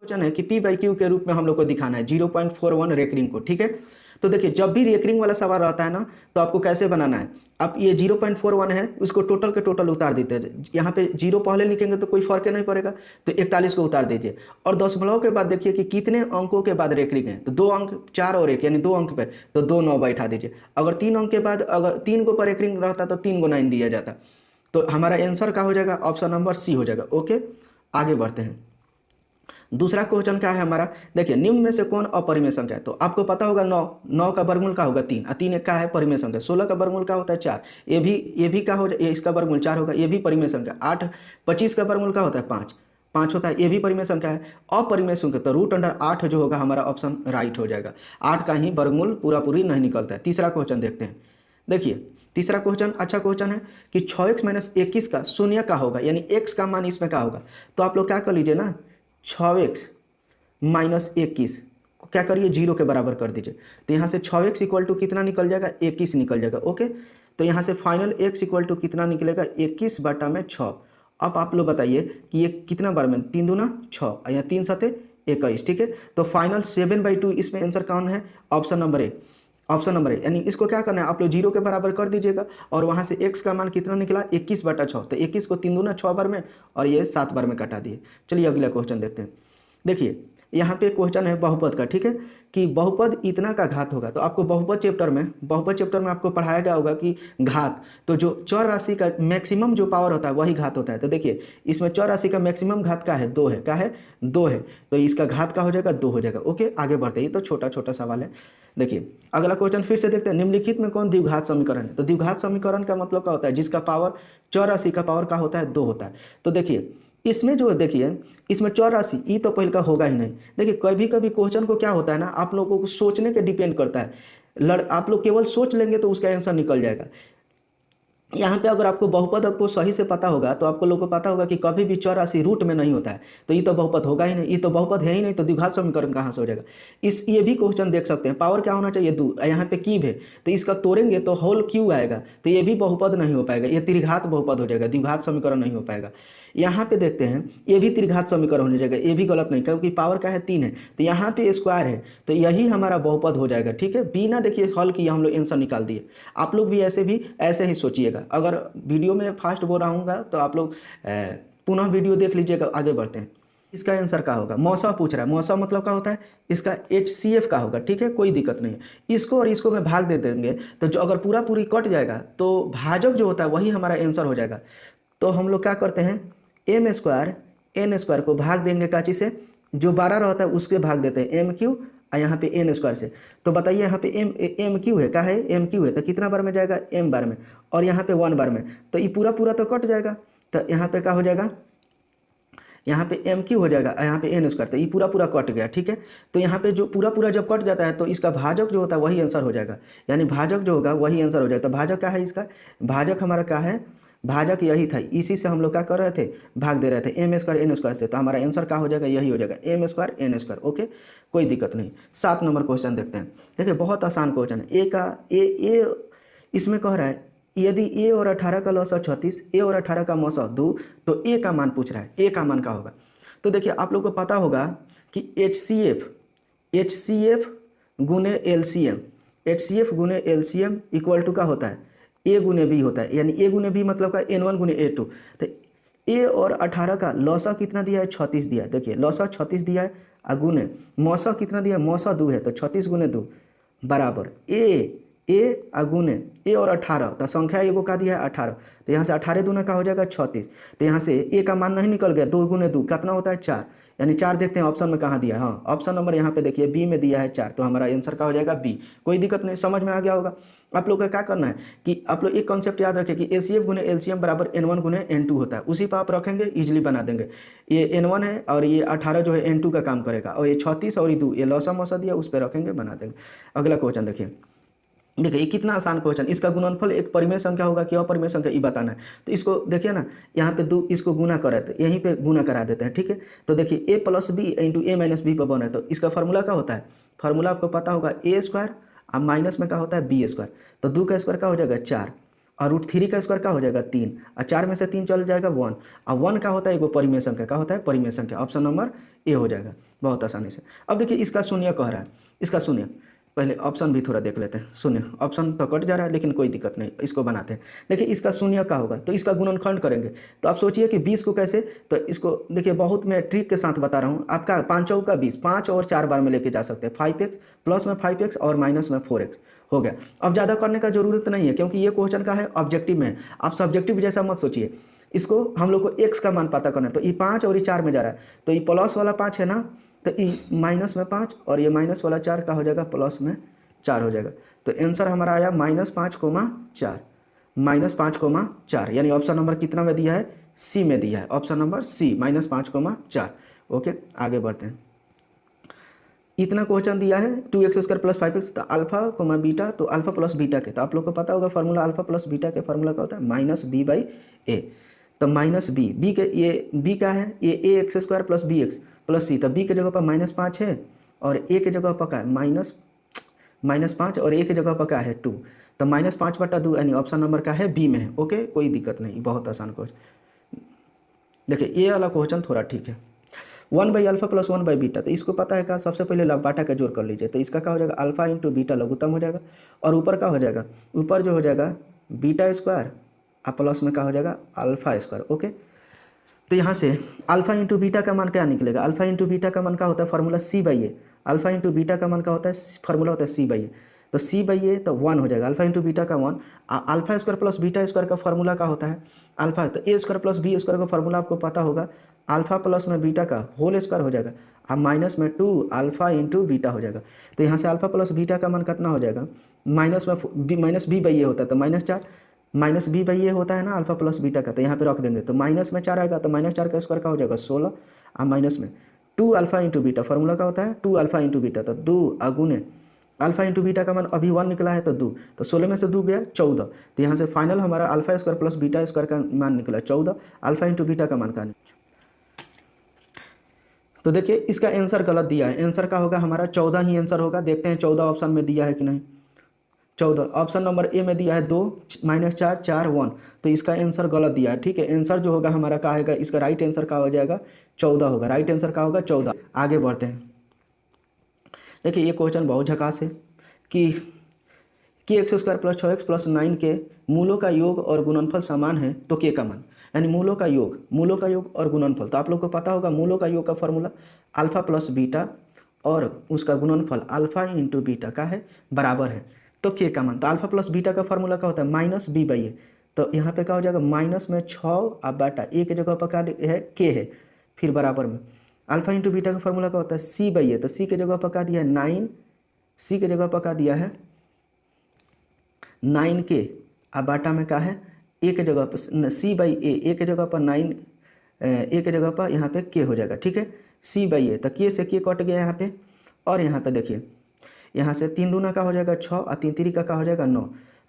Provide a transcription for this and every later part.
Question है कि P by Q के रूप में हम लोग को दिखाना है 0.41 रेकरिंग को, ठीक है। तो देखिए जब भी रेकरिंग वाला सवाल रहता है ना, तो आपको कैसे बनाना है, आप ये 0.41 है उसको टोटल के टोटल उतार देते हैं। यहाँ पे 0 पहले लिखेंगे तो कोई फर्क नहीं पड़ेगा, तो 41 को उतार दीजिए। और दशमलव के बाद देखिए कि कितने अंकों के बाद रेकरिंग है, तो 2 अंक 4 और 1 यानी 2 अंक पे, तो 2 9 बैठा दीजिए। अगर 3 अंक के बाद अगर 3 को पर रेकरिंग रहता तो 3 को 9 दिया जाता। तो हमारा आंसर क्या हो जाएगा, ऑप्शन नंबर सी हो जाएगा। ओके, आगे बढ़ते हैं। दूसरा क्वेश्चन क्या है हमारा, देखिए निम्न में से कौन अपरिमेय संख्या है। तो आपको पता होगा 9 का वर्गमूल का होगा 3 और 3 एक का है परिमेय संख्या। 16 का वर्गमूल का होता है 4, ये भी का हो जाए, इसका वर्गमूल 4 होगा, ये भी परिमेय संख्या। 8 25 का वर्गमूल का होता है 5 होता है, ये भी परिमेय संख्या है। अपरिमेय संख्या तो √8 जो होगा हमारा ऑप्शन राइट हो जाएगा। 8 का ही वर्गमूल पूरी नहीं निकलता है। तीसरा क्वेश्चन देखते हैं। देखिए तीसरा क्वेश्चन अच्छा क्वेश्चन है कि 6x - 21 का शून्य का होगा, यानी x का मान इसमें क्या होगा। तो आप लोग क्या कर लीजिए ना, 6x - 21 को क्या करिए 0 के बराबर कर दीजिए। तो यहाँ से 6x = कितना निकल जाएगा, 21 निकल जाएगा। ओके, तो यहाँ से फाइनल x = कितना निकलेगा, 21/6। अब आप लोग बताइए कि ये कितना बार में, 3 दूना 6 या 3 7 21, ठीक है। तो फाइनल 7/2 इसमें आंसर कौन है, option number A. Option number A, यानी इसको क्या करना है, आप लोग 0 के बराबर कर दीजिएगा। और वहाँ से x का मान कितना निकला, 21/6। तो 21 को 3 दूना 6 बार में और ये 7 बार में कटा दिए। चलिए अगला क्वेश्चन देखते हैं। देखिए यहाँ पे क्वेश्चन है बहुपद का, ठीक है, कि बहुपद इतना का घात होगा। तो आपको बहुपद चैप्टर में आपको पढ़ाया गया होगा कि घात, तो जो चर राशि का मैक्सिमम जो पावर होता है वही घात होता है। तो देखिए इसमें चर राशि का मैक्सिमम घात का है 2 है, क्या है 2 है, तो इसका घात का हो जाएगा 2 हो जाएगा। ओके, आगे बढ़ते हैं, ये तो छोटा छोटा सवाल है। देखिए अगला क्वेश्चन फिर से देखते हैं, निम्नलिखित में कौन द्विघात समीकरण है। तो द्विघात समीकरण का मतलब क्या होता है, जिसका पावर चर राशि का पावर का होता है 2 होता है। तो देखिए इसमें जो देखिए इसमें चर राशि ई तो पहले का होगा ही नहीं। देखिए कभी कभी क्वेश्चन को क्या होता है ना, आप लोगों को सोचने के डिपेंड करता है। आप लोग केवल सोच लेंगे तो उसका आंसर निकल जाएगा। यहाँ पे अगर आपको बहुपद आपको सही से पता होगा तो आपको लोगों को पता होगा कि कभी भी चर राशि रूट में नहीं होता है। तो ये तो बहुपद होगा ही नहीं, ये तो बहुपद है ही नहीं, तो द्विघात समीकरण कहाँ से हो जाएगा। ये भी क्वेश्चन देख सकते हैं, पावर क्या होना चाहिए 2, यहाँ पे क्यूब है तो इसका तोड़ेंगे तो होल क्यू आएगा, तो ये भी बहुपद नहीं हो पाएगा, ये त्रिघात बहुपद हो जाएगा, द्विघात समीकरण नहीं हो पाएगा। यहाँ पे देखते हैं ये भी त्रिघात समीकरण हो जाएगा, ये भी गलत नहीं, क्योंकि पावर का है 3 है, तो यहाँ पे स्क्वायर है, तो यही हमारा बहुपद हो जाएगा। ठीक है, बिना देखिए हल किया हम लोग आंसर निकाल दिए। आप लोग भी ऐसे ही सोचिएगा। अगर वीडियो में फास्ट बोल रहा हूँ तो आप लोग पुनः वीडियो देख लीजिएगा। आगे बढ़ते हैं, इसका आंसर क्या होगा, मौसा पूछ रहा है, मौसा मतलब क्या होता है, इसका HCF का होगा। ठीक है, कोई दिक्कत नहीं है। इसको और इसको में भाग दे देंगे तो जो अगर पूरी कट जाएगा तो भाजक जो होता है वही हमारा आंसर हो जाएगा। तो हम लोग क्या करते हैं, m² n² को भाग देंगे काची से, जो 12 रहता है उसके भाग देते हैं MQ और यहाँ पे n² से। तो बताइए यहाँ पे MQ है, क्या है MQ है, तो कितना बार में जाएगा m बार में, और यहाँ पे 1 बार में, तो ये पूरा तो कट जाएगा। तो यहाँ पे क्या हो जाएगा, यहाँ पे MQ हो जाएगा, यहाँ पे n², तो ये पूरा कट गया। ठीक है, तो यहाँ पे जो पूरा जब कट जाता है तो इसका भाजक जो होता है वही आंसर हो जाएगा, यानी भाजक जो होगा वही आंसर हो जाएगा। तो भाजक क्या है, इसका भाजक हमारा क्या है, भाजक यही था, इसी से हम लोग क्या कर रहे थे, भाग दे रहे थे m² n² से। तो हमारा आंसर क्या हो जाएगा, यही हो जाएगा m² n²। ओके, कोई दिक्कत नहीं। 7 नंबर क्वेश्चन देखते हैं। देखिए बहुत आसान क्वेश्चन है। ए इसमें कह रहा है यदि a और 18 का लॉसा 36, a और 18 का मौसा 2, तो a का मान पूछ रहा है, a का मान का होगा। तो देखिए आप लोग को पता होगा कि HCF गुने LCM इक्वल टू का होता है a गुने b होता है, यानी a गुने b मतलब का n1 गुने a2। तो a और 18 का लॉसा कितना दिया है, 36 दिया है। देखिए लॉसा 36 दिया है, अगुने मौसा कितना दिया है, मौसा 2 है, तो 36 गुने 2 बराबर a अगुने a और 18, तो संख्या एगो का दिया है 18, तो यहाँ से 18 दूना का हो जाएगा 36। तो यहाँ से a का मान नहीं निकल गया, 2 गुने 2 कितना होता है 4, यानी 4 देखते हैं ऑप्शन में कहाँ दिया है। हाँ, ऑप्शन नंबर यहाँ पे देखिए बी में दिया है 4, तो हमारा आंसर का हो जाएगा बी। कोई दिक्कत नहीं, समझ में आ गया होगा। आप लोग का क्या करना है कि आप लोग एक कॉन्सेप्ट याद रखें कि HCF गुने LCM बराबर n1 गुने n2 होता है, उसी पर आप रखेंगे इजीली बना देंगे। ये n1 है और ये 18 जो है n2 का काम करेगा, और ये 36 और ये 2 ये लौसा मौसा दिया उस पर रखेंगे, बना देंगे। अगला क्वेश्चन देखिए ये कितना आसान क्वेश्चन, इसका गुणनफल एक परिमेय संख्या होगा कि अपरिमेय संख्या ये बताना है। तो इसको देखिए ना, यहाँ पे 2 इसको गुना करे तो यहीं पे गुना करा देते हैं। ठीक है, तो देखिए a + b × a - b पर बना है, तो इसका फार्मूला क्या होता है, फार्मूला आपको पता होगा a² और माइनस में क्या होता है b²। तो 2 का स्क्वायर क्या हो जाएगा 4, और √3 का स्क्वायर क्या हो जाएगा 3, और 4 में से 3 चल जाएगा 1, और 1 का होता है एगो परिमेय संख्या, क्या होता है परिमेय संख्या। ऑप्शन नंबर ए हो जाएगा। बहुत आसानी से। अब देखिए इसका शून्य कह रहा है, इसका शून्य, पहले ऑप्शन भी थोड़ा देख लेते हैं। शून्य ऑप्शन तो कट जा रहा है लेकिन कोई दिक्कत नहीं, इसको बनाते हैं। देखिए इसका शून्य का होगा तो इसका गुणनखंड करेंगे, तो आप सोचिए कि 20 को कैसे, तो इसको देखिए बहुत मैं ट्रिक के साथ बता रहा हूँ। आपका 5 चौका 20, 5 और 4 बार में लेके जा सकते हैं। 5x प्लस में 5x और माइनस में 4x हो गया। अब ज़्यादा करने का जरूरत नहीं है क्योंकि ये क्वेश्चन का है ऑब्जेक्टिव में, आप सब्जेक्टिव जैसा मत सोचिए। इसको हम लोग को x का मान पता करना है, तो ये 5 और ये 4 में जा रहा है, तो ये प्लस वाला 5 है ना, तो ये माइनस में 5 और ये माइनस वाला 4 का हो जाएगा प्लस में 4 हो जाएगा। तो आंसर हमारा आया -5,4, -5,4, यानी ऑप्शन नंबर कितना में दिया है, सी में दिया है, ऑप्शन नंबर सी -5,4। ओके आगे बढ़ते हैं। इतना क्वेश्चन दिया है 2x² + 5x, तो अल्फा कोमा बीटा, तो अल्फा प्लस बीटा के, तो आप लोग को पता होगा फार्मूला अल्फा प्लस बीटा के फार्मूला क्या होता है, -b/a। तो -b के ये b क्या है, ये ax² + bx + c, तो b के जगह पर -5 है और a के जगह पर क्या है -5 और a के जगह पर क्या है 2, तो -5/2 यानी ऑप्शन नंबर क्या है बी में है। ओके कोई दिक्कत नहीं, बहुत आसान क्वेश्चन। देखिए ये वाला क्वेश्चन थोड़ा ठीक है, 1/α + 1/β, तो इसको पता है क्या, सबसे पहले बाटा का जोड़ कर लीजिए, तो इसका क्या हो जाएगा अल्फा इंटू बीटा लघुत्तम हो जाएगा, और ऊपर क्या हो जाएगा, ऊपर जो हो जाएगा β² और प्लस में क्या हो जाएगा α²। ओके तो यहाँ से अल्फा इंटू बीटा का मान क्या निकलेगा, अल्फा इंटू बीटा का मान क्या होता है formula c/a, alpha into beta का मान क्या होता है फार्मूला होता है c/a, तो c/a तो 1 हो जाएगा, अल्फा इंटू बीटा का 1, α² + β² का फार्मूला क्या होता है अल्फा, तो a² + b² का फार्मूला आपको पता होगा, अल्फा प्लस में बीटा का होल स्क्वायर हो जाएगा, अब माइनस में 2 अल्फा इंटू बीटा हो जाएगा, तो यहाँ से अल्फा प्लस बीटा का मान कितना हो जाएगा, माइनस b बाई ए होता है तो -4, माइनस b बाई ए होता है ना अल्फा प्लस बीटा का, तो यहाँ पे रख देंगे, तो माइनस में 4 आएगा, तो -4 का स्क्वायर का हो जाएगा 16, और माइनस में 2 अल्फा इंटू बीटा, फार्मूला का होता है 2 अल्फा इंटू बीटा, तो 2 अगुने अल्फा इंटू बीटा का मान अभी 1 निकला है तो 2, तो 16 में से 2 गया 14, तो यहाँ से फाइनल हमारा α² + β² का मान निकला 14, अल्फा इंटू बीटा का मान का। तो देखिए इसका आंसर गलत दिया है, आंसर का होगा हमारा 14 ही आंसर होगा। देखते हैं 14 ऑप्शन में दिया है कि नहीं। 14 ऑप्शन नंबर ए में दिया है 2 -4 4 1, तो इसका आंसर गलत दिया है। ठीक है आंसर जो होगा हमारा क्या आएगा, इसका राइट आंसर का हो जाएगा 14 होगा, राइट आंसर का होगा 14। आगे बढ़ते हैं। देखिए ये क्वेश्चन बहुत झकास है कि x² + 6x + 9 के मूलों का योग और गुणनफल समान है तो के का मान, यानी मूलों का योग और गुणनफल, तो आप लोग को पता होगा मूलों का योग का फॉर्मूला अल्फा प्लस बीटा और उसका गुणनफल अल्फा इंटू बीटा का है बराबर है, तो के का मान, तो अल्फा प्लस बीटा का फॉर्मूला क्या होता है -b/a, तो यहाँ पे क्या हो जाएगा माइनस में 6 अब बाटा ए के जगह पर क्या है के है, फिर बराबर में अल्फा इंटू बीटा का फॉर्मूला क्या होता है c/a, तो c के जगह पर क्या दिया है 9, c के जगह पर क्या दिया है 9 के, अब बाटा में क्या है ए के जगह पर c/a, ए के जगह पर 9 ए के जगह पर यहाँ पे के हो जाएगा। ठीक है c/a, तो के से के कट गया यहाँ पे, और यहाँ पे देखिए यहाँ से 3 दूना का हो जाएगा 6 और 3 3 का हो जाएगा 9,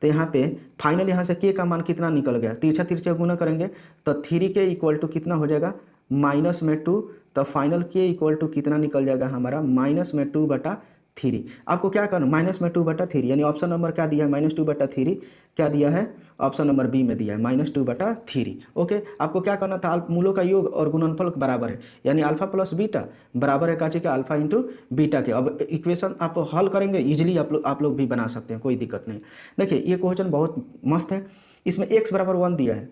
तो यहाँ पे फाइनल यहाँ से के का मान कितना निकल गया, तिरछा तिरछा गुना करेंगे तो 3 के इक्वल टू कितना हो जाएगा माइनस में 2, तो फाइनल के इक्वल टू कितना निकल जाएगा हमारा -2/3। आपको क्या करना -2/3, यानी ऑप्शन नंबर क्या दिया है -2/3, क्या दिया है ऑप्शन नंबर बी में दिया है -2/3। ओके आपको क्या करना था, मूलों का योग और गुणनफल बराबर है, यानी अल्फा प्लस बीटा बराबर है काची के अल्फा इंटू बीटा के। अब इक्वेशन आप हल करेंगे इजिली, आप लोग भी बना सकते हैं, कोई दिक्कत नहीं। देखिए ये क्वेश्चन बहुत मस्त है, इसमें x = 1 दिया है,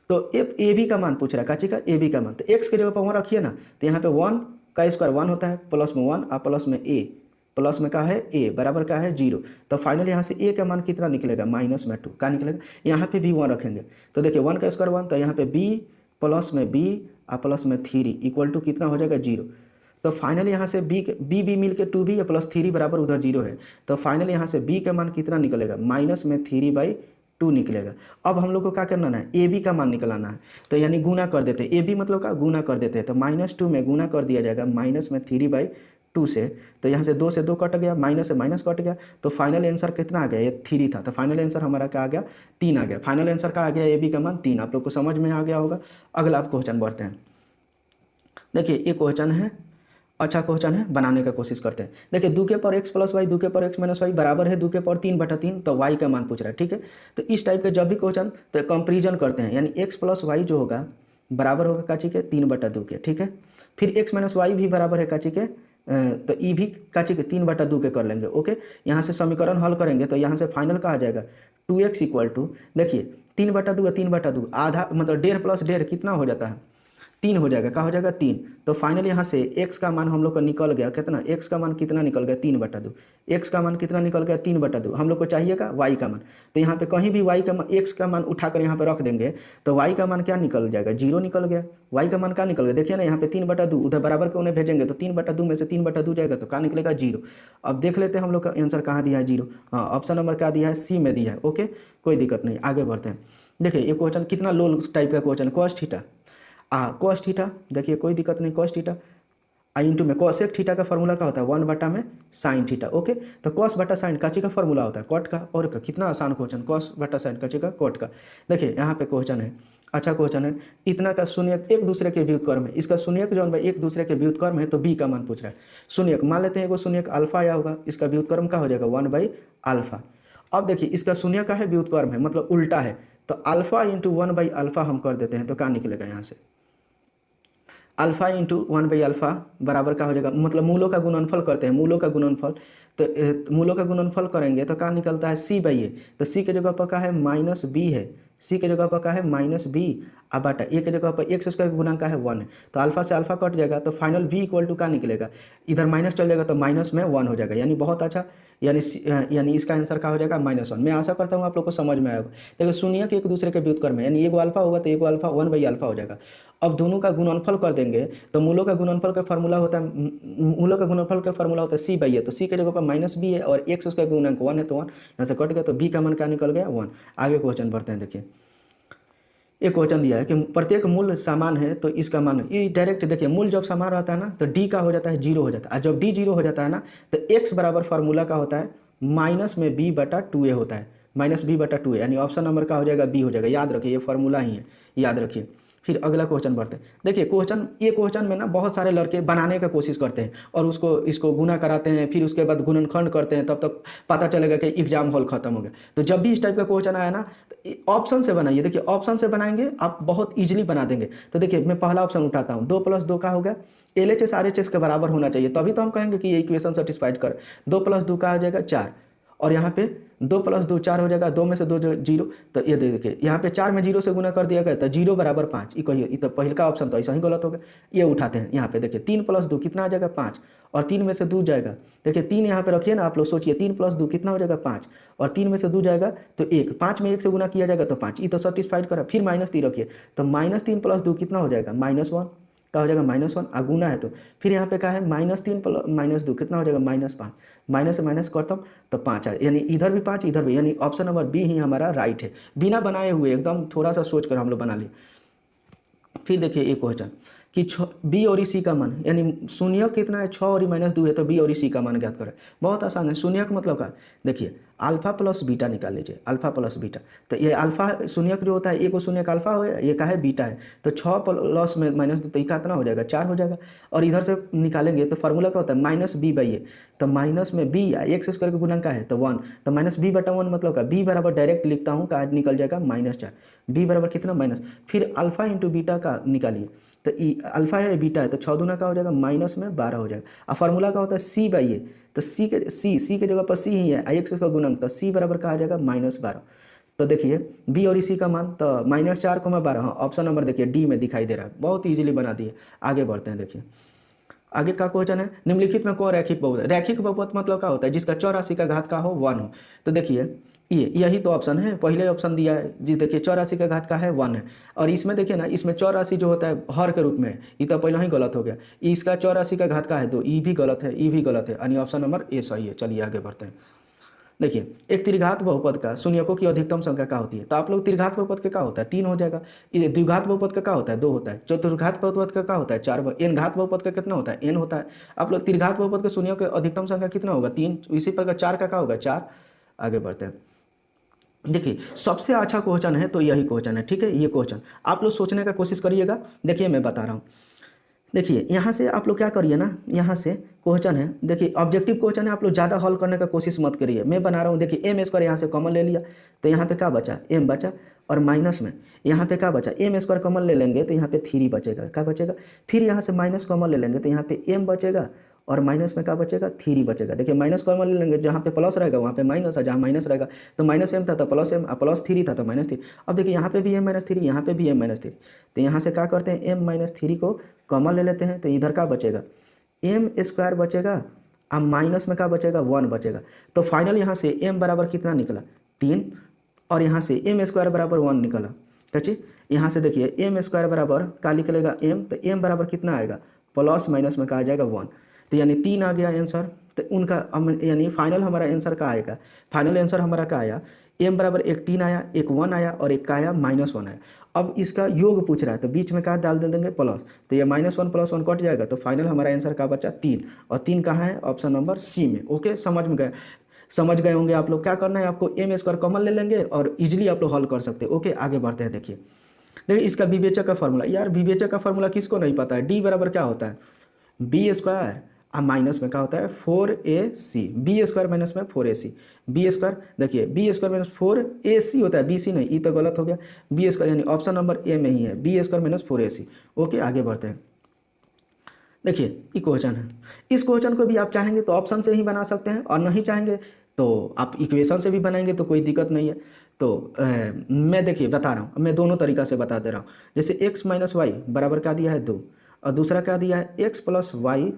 तो ए बी का मान पूछ रहा है काची का ए बी का मान, तो x के जगह पर 1 रखिए ना, तो यहाँ पे 1 का स्क्वायर 1 होता है, प्लस में 1 और प्लस में a, प्लस में क्या है a बराबर क्या है 0, तो फाइनल यहाँ से a का मान कितना निकलेगा -2 का निकलेगा, यहाँ पे भी 1 रखेंगे, तो देखिए 1 का स्क्वायर 1, तो यहाँ पे b प्लस में b और प्लस में 3 इक्वल टू कितना हो जाएगा 0, तो फाइनल यहाँ से b मिल के 2b प्लस 3 बराबर उधर 0 है, तो फाइनल यहाँ से b का मान कितना निकलेगा -3/2 निकलेगा। अब हम लोग को क्या करना है ए बी का मान निकलाना है, तो यानी गुना कर देते हैं, ए बी मतलब का गुना कर देते हैं, तो -2 में गुना कर दिया जाएगा -3/2 से, तो यहाँ से 2 से 2 कट गया, माइनस से माइनस कट गया, तो फाइनल आंसर कितना आ गया, ये 3 था, तो फाइनल आंसर हमारा क्या आ गया 3 आ गया, फाइनल आंसर का आ गया ए बी का मान 3। आप लोग को समझ में आ गया होगा। अगला क्वेश्चन बढ़ते हैं। देखिए ये क्वेश्चन है, अच्छा क्वेश्चन है, बनाने का कोशिश करते हैं। देखिए 2 के पर x + y 2 के पर x - y बराबर है 2 के पर 3/3, तो y का मान पूछ रहा है। ठीक है तो इस टाइप के जब भी क्वेश्चन तो कंपेरिजन करते हैं, यानी x + y जो होगा बराबर होगा काची के 3/2 के। ठीक है फिर x माइनस वाई भी बराबर है काची के तो ई भी काची के 3/2 के कर लेंगे। ओके, यहाँ से समीकरण हल करेंगे तो यहाँ से फाइनल कहा जाएगा 2x इक्वल टू, देखिए 3/2 है, 3/2 आधा मतलब 1.5 प्लस 1.5 कितना हो जाता है 3 हो जाएगा, क्या हो जाएगा 3। तो फाइनल यहाँ से x का मान हम लोग का निकल गया कितना, x का मान कितना निकल गया 3/2, x का मान कितना निकल गया 3/2, हम लोग को चाहिएगा y का मान। तो यहाँ पे कहीं भी y का मान x का मान उठाकर यहाँ पे रख देंगे तो y का मान क्या निकल जाएगा 0 निकल गया। y का मान क्या निकल गया, देखिए ना यहाँ पे 3/2 उधर बराबर के उन्हें भेजेंगे तो 3/2 में से 3/2 जाएगा तो क्या निकलेगा 0। अब देख लेते हैं हम लोग का आंसर कहाँ दिया है 0, हाँ ऑप्शन नंबर क्या दिया है सी में दिया है। ओके, कोई दिक्कत नहीं, आगे बढ़ते हैं। देखिए ये क्वेश्चन कितना लो टाइप का question, cos theta cos theta, देखिए कोई दिक्कत नहीं, कॉस थीटा आई इंटू में कॉसेक थीटा का फॉर्मूला क्या होता है 1 में साइन थीटा। ओके, तो कॉस बटा साइन काची का फॉर्मूला होता है कॉट का, और का कितना आसान क्वेश्चन, कॉस बटा साइन काची का कॉट का। देखिए यहाँ पे क्वेश्चन है, अच्छा क्वेश्चन है, इतना का शून्यक एक दूसरे के व्युत्क्रम है, इसका शून्यक जो है एक दूसरे के व्युत्क्रम है तो बी का मान पूछ रहा है। शून्यक मान लेते हैं एगो शून्यक अल्फा आया होगा, इसका व्युत्क्रम क्या हो जाएगा 1/α। अब देखिए इसका शून्य का है व्युत्क्रम है मतलब उल्टा है, तो अल्फा इंटू 1/α हम कर देते हैं तो क्या निकलेगा यहाँ से अल्फा इंटू 1/α बराबर क्या हो जाएगा, मतलब मूलों का गुणनफल करते हैं, मूलों का गुणनफल, तो मूलों का गुणनफल करेंगे तो क्या निकलता है c/a, तो c के जगह पर क्या है -b है, c के जगह पर क्या है -b अब बटा a के जगह पर x स्क्वायर गुणा का है 1 है, तो अल्फा से अल्फा कट जाएगा तो फाइनल v इक्वल टू क्या निकलेगा, इधर माइनस चल जाएगा तो माइनस में 1 हो जाएगा, यानी बहुत अच्छा, यानी इसका आंसर क्या हो जाएगा -1। मैं आशा करता हूँ आप लोग को समझ में आएगा। देखो शून्य के एक दूसरे के व्युत्क्रम है, यानी एगो अल्फा होगा तो एगो अल्फा 1/α हो जाएगा। अब दोनों का गुणनफल कर देंगे तो मूलों का गुणनफल का फॉर्मूला होता है, मूलों का गुणनफल का फॉर्मूला होता है c/a, तो c के जगह पर -b है और x उसका गुणक 1 है तो 1 यहाँ से कट गया, तो b का मान क्या निकल गया 1। आगे क्वेश्चन बढ़ते हैं। देखिए एक क्वेश्चन दिया है कि प्रत्येक मूल समान है तो इसका मान, ये डायरेक्ट देखिए मूल जब समान रहता है ना तो d का हो जाता है 0 हो जाता है, और जब d 0 हो जाता है ना तो x बराबर फार्मूला का होता है -b/2a होता है, -b/2a, यानी ऑप्शन नंबर का हो जाएगा बी हो जाएगा। याद रखिए ये फार्मूला ही है, याद रखिए। फिर अगला क्वेश्चन बढ़ते हैं। देखिए ये क्वेश्चन में ना बहुत सारे लड़के बनाने का कोशिश करते हैं और इसको गुना कराते हैं, फिर उसके बाद गुणनखंड करते हैं, तब तक पता चलेगा कि एग्जाम हॉल खत्म हो गया। तो जब भी इस टाइप का क्वेश्चन आया ना तो ऑप्शन से बनाइए, देखिए ऑप्शन से बनाएंगे आप बहुत ईजिली बना देंगे। तो देखिए मैं पहला ऑप्शन उठाता हूँ, 2 + 2 का हो गया LHS RHS के बराबर होना चाहिए, तभी तो हम कहेंगे कि ये इक्वेशन सेटिस्फाइड कर। 2 + 2 का हो जाएगा 4, और यहाँ पे 2 + 2 4 हो जाएगा, 2 में से 2 0, तो ये देखिए यहाँ पे 4 में 0 से गुना कर दिया गया तो 0 = 5। ये कहिए, ये तो पहले का ऑप्शन तो ऐसा ही गलत हो गया। ये उठाते हैं यहाँ पे, देखिए 3 + 2 कितना आ जाएगा 5, और 3 में से 2 जाएगा, देखिए 3 यहाँ पे रखिए ना, आप लोग सोचिए 3 + 2 कितना हो जाएगा 5, और 3 में से 2 जाएगा तो 1, 5 में 1 से गुना किया जाएगा तो 5, ये तो सेटिस्फाइड करा। फिर -3 रखिए तो -3 + 2 कितना हो जाएगा -1, क्या हो जाएगा -1, गुना है तो फिर यहाँ पे क्या है -3 + -2 कितना हो जाएगा -5, माइनस से माइनस करता हूँ तो 5 आ, यानी इधर भी 5 इधर भी, यानी ऑप्शन नंबर बी ही हमारा राइट है, बिना बनाए हुए एकदम थोड़ा सा सोच कर हम लोग बना लिए। फिर देखिए एक क्वेश्चन कि बी और सी का मान, यानी शून्यक कितना है 6 और -2 है तो बी और सी का मान ज्ञात करें। बहुत आसान है, शून्यक मतलब क्या, देखिए अल्फा प्लस बीटा निकाल लीजिए, अल्फा प्लस बीटा, तो ये अल्फा शून्यक जो होता है एक शून्यक अल्फा हो, ये का है बीटा है, तो 6 प्लस में -2 तो ये कितना हो जाएगा 4 हो जाएगा, और इधर से निकालेंगे तो फार्मूला क्या होता है -b/a, तो माइनस में b x स्क्वायर का गुणन का है तो 1, तो -b/1 मतलब का b बराबर डायरेक्ट लिखता हूँ का निकल जाएगा -4, b बराबर कितना माइनस, फिर अल्फा इंटू बीटा का निकालिए, तो अल्फा है बीटा है तो 6 दूना का हो जाएगा -12 हो जाएगा, और फार्मूला का होता है c/a, तो c के जगह पर c ही है, x का गुणक, तो c बराबर का आ जाएगा -12। तो देखिए b और c का मान तो -4, 12, हाँ ऑप्शन नंबर देखिए डी में दिखाई दे रहा है, बहुत ईजिली बना दिए। आगे बढ़ते हैं। देखिए आगे का क्वेश्चन है, निम्नलिखित में कौन रैखिक बहुपद है। रैखिक बहुपद मतलब क्या होता है, जिसका चौरासी का घात का हो 1 हो। तो देखिए यही तो ऑप्शन है, पहले ऑप्शन दिया है जी, देखिए चौरासी का घात का है 1 है, और इसमें देखिए ना, इसमें चौरासी जो होता है हर के रूप में, ये तो पहले ही गलत हो गया, इसका चौरासी का घात का है 2, ये भी गलत है, ये भी गलत है, यानी ऑप्शन नंबर ए सही है। चलिए आगे बढ़ते हैं। देखिए एक त्रिघात बहुपद का शून्यकों की अधिकतम संख्या क्या होती है, तो आप लोग त्रिघात बहुपद का क्या होता है 3 हो जाएगा, ये द्विघात बहुपद का क्या होता है 2 होता है, चतुर्घात बहुपद का क्या होता है 4, एन घात बहुपद का कितना होता है n होता है। आप लोग त्रिघात बहुपद के शून्यों की अधिकतम संख्या कितना होगा 3, इसी प्रकार 4 का क्या होगा 4। आगे बढ़ते हैं। देखिए सबसे अच्छा क्वेश्चन है तो यही क्वेश्चन है, ठीक है, ये क्वेश्चन आप लोग सोचने का कोशिश करिएगा। देखिए मैं बता रहा हूँ, देखिए यहाँ से आप लोग क्या करिए ना, यहाँ से क्वेश्चन है, देखिए ऑब्जेक्टिव क्वेश्चन है, आप लोग ज़्यादा हल करने का कोशिश मत करिए। मैं बना रहा हूँ, देखिए m स्क्वायर यहाँ से कॉमन ले लिया तो यहाँ पे क्या बचा m बचा, और माइनस में यहाँ पे क्या बचा, एम स्क्वायर कॉमन ले लेंगे तो यहाँ पे 3 बचेगा, क्या बचेगा, फिर यहाँ से माइनस कॉमन ले लेंगे तो यहाँ पे एम बचेगा और माइनस में क्या बचेगा, 3 बचेगा। देखिए माइनस कॉमन ले लेंगे, जहाँ पे प्लस रहेगा वहाँ पे माइनस है, जहाँ माइनस रहेगा तो माइनस एम था तो प्लस एम, प्लस 3 था तो -3। अब देखिए यहाँ पे भी एम -3, यहाँ पे भी एम -3, तो यहाँ से क्या करते हैं, एम -3 को कॉमन ले लेते हैं तो इधर क्या बचेगा, एम स्क्वायर बचेगा, अब माइनस में क्या बचेगा, 1 बचेगा। तो फाइनल यहाँ से एम बराबर कितना निकला, 3, और यहाँ से एम स्क्वायर बराबर 1 निकला। कची यहाँ से देखिए एम स्क्वायर बराबर क्या निकलेगा, एम, तो एम बराबर कितना आएगा, प्लस माइनस में क्या आ जाएगा, 1, तो यानी 3 आ गया आंसर। तो उनका यानी फाइनल हमारा आंसर क्या आएगा, फाइनल आंसर हमारा क्या आया, एम बराबर एक 3 आया, एक 1 आया और एक का आया -1 आया। अब इसका योग पूछ रहा है तो बीच में क्या डाल दे देंगे, प्लस, तो ये -1 + 1 कट जाएगा, तो फाइनल हमारा आंसर क्या बचा, 3, और 3 कहाँ है, ऑप्शन नंबर सी में। ओके, समझ गए होंगे आप लोग। क्या करना है आपको, एम स्क्वायर कॉमन ले लेंगे और इजीली आप लोग हल कर सकते हैं। ओके, आगे बढ़ते हैं। देखिए इसका विवेचक का फॉर्मूला, यार विवेचक का फॉर्मूला किसको नहीं पता है, डी बराबर क्या होता है, बी स्क्वायर, अब माइनस में क्या होता है, 4ac, बी स्क्वायर माइनस में 4ac, बी स्क्वायर, देखिए बी स्क्वायर -4ac होता है, bc नहीं, ई तो गलत हो गया, बी स्क्वायर यानी ऑप्शन नंबर ए में ही है, बी स्क्वायर -4ac। ओके, आगे बढ़ते हैं। देखिए ये क्वेश्चन है, इस क्वेश्चन को भी आप चाहेंगे तो ऑप्शन से ही बना सकते हैं और नहीं चाहेंगे तो आप इक्वेशन से भी बनाएंगे तो कोई दिक्कत नहीं है। तो मैं देखिए बता रहा हूँ, मैं दोनों तरीका से बता दे रहा हूँ। जैसे x - y बराबर क्या दिया है, 2, और दूसरा क्या दिया है, x + y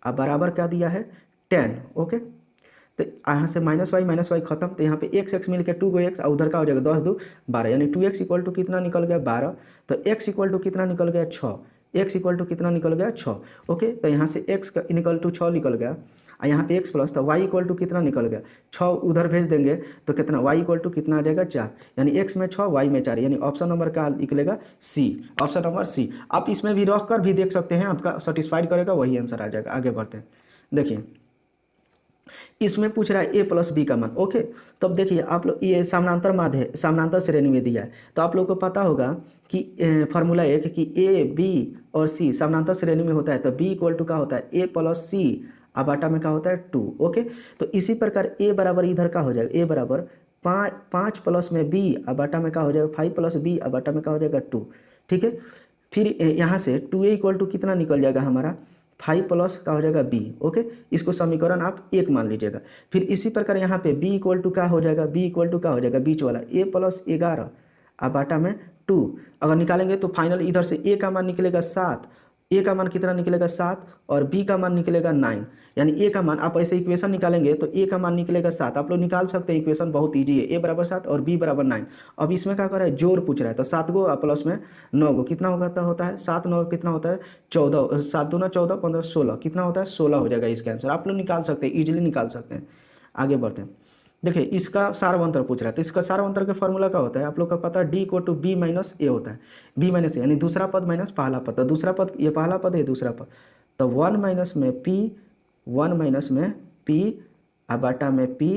अब बराबर क्या दिया है, 10। ओके, तो यहाँ से -y खत्म, तो यहाँ पे x मिल के 2 को x और उधर का हो जाएगा 10 2 12, यानी 2x = कितना निकल गया, 12। तो x = कितना निकल गया, 6, x = कितना निकल गया, 6। ओके, तो यहाँ से x का = 6 निकल गया, और यहाँ पे x प्लस, तो y = कितना निकल गया, 6 उधर भेज देंगे तो कितना, y = कितना आ जाएगा, 4, यानी x में 6 y में 4, यानी ऑप्शन नंबर का निकलेगा सी, ऑप्शन नंबर सी। आप इसमें भी रख कर भी देख सकते हैं, आपका सेटिस्फाइड करेगा वही आंसर आ जाएगा। आगे बढ़ते हैं। देखिए इसमें पूछ रहा है a + b का मान। ओके, तब देखिए आप लोग ये समानांतर माध्य है, समानांतर श्रेणी में दिया है, तो आप लोग को पता होगा कि फार्मूला एक कि a b और c समानांतर श्रेणी में होता है, तो b = क्या होता है, a + c अब बाटा में क्या होता है, 2। ओके, तो इसी प्रकार a बराबर इधर का हो जाएगा, a बराबर 5 प्लस में b अब बाटा में क्या हो जाएगा, 5 + b अब बाटा में क्या हो जाएगा, 2। ठीक है, फिर यहाँ से 2a = कितना निकल जाएगा हमारा, 5 प्लस का हो जाएगा b। ओके, इसको समीकरण आप 1 मान लीजिएगा। फिर इसी प्रकार यहाँ पे b = क्या हो जाएगा, b = क्या हो जाएगा, बीच वाला a + 11 अब बाटा में 2, अगर निकालेंगे तो फाइनल इधर से a का मान निकलेगा 7, a का मान कितना निकलेगा, 7, और b का मान निकलेगा 9, यानी a का मान, आप ऐसे इक्वेशन निकालेंगे तो a का मान निकलेगा 7। आप लोग निकाल सकते हैं, इक्वेशन बहुत ईजी है, a बराबर 7 और b बराबर 9। अब इसमें क्या कर रहा है, जोड़ पूछ रहा है, तो 7 गो प्लस में 9 गो कितना होता है, 7 9 कितना होता है, 14, 7 दूना 14 15 16 कितना होता है, 16 हो जाएगा इसका आंसर। आप लोग निकाल सकते हैं, ईजिली निकाल सकते हैं। आगे बढ़ते हैं। देखिए इसका सारवंतर पूछ रहा है, तो इसका सारवंतर का फॉर्मूला क्या होता है, आप लोग का पता है, d = b - a होता है, b - a यानी दूसरा पद माइनस पहला पद, तो दूसरा पद ये पहला पद है, दूसरा पद, तो 1 - में p, 1 - में p अब बाटा में p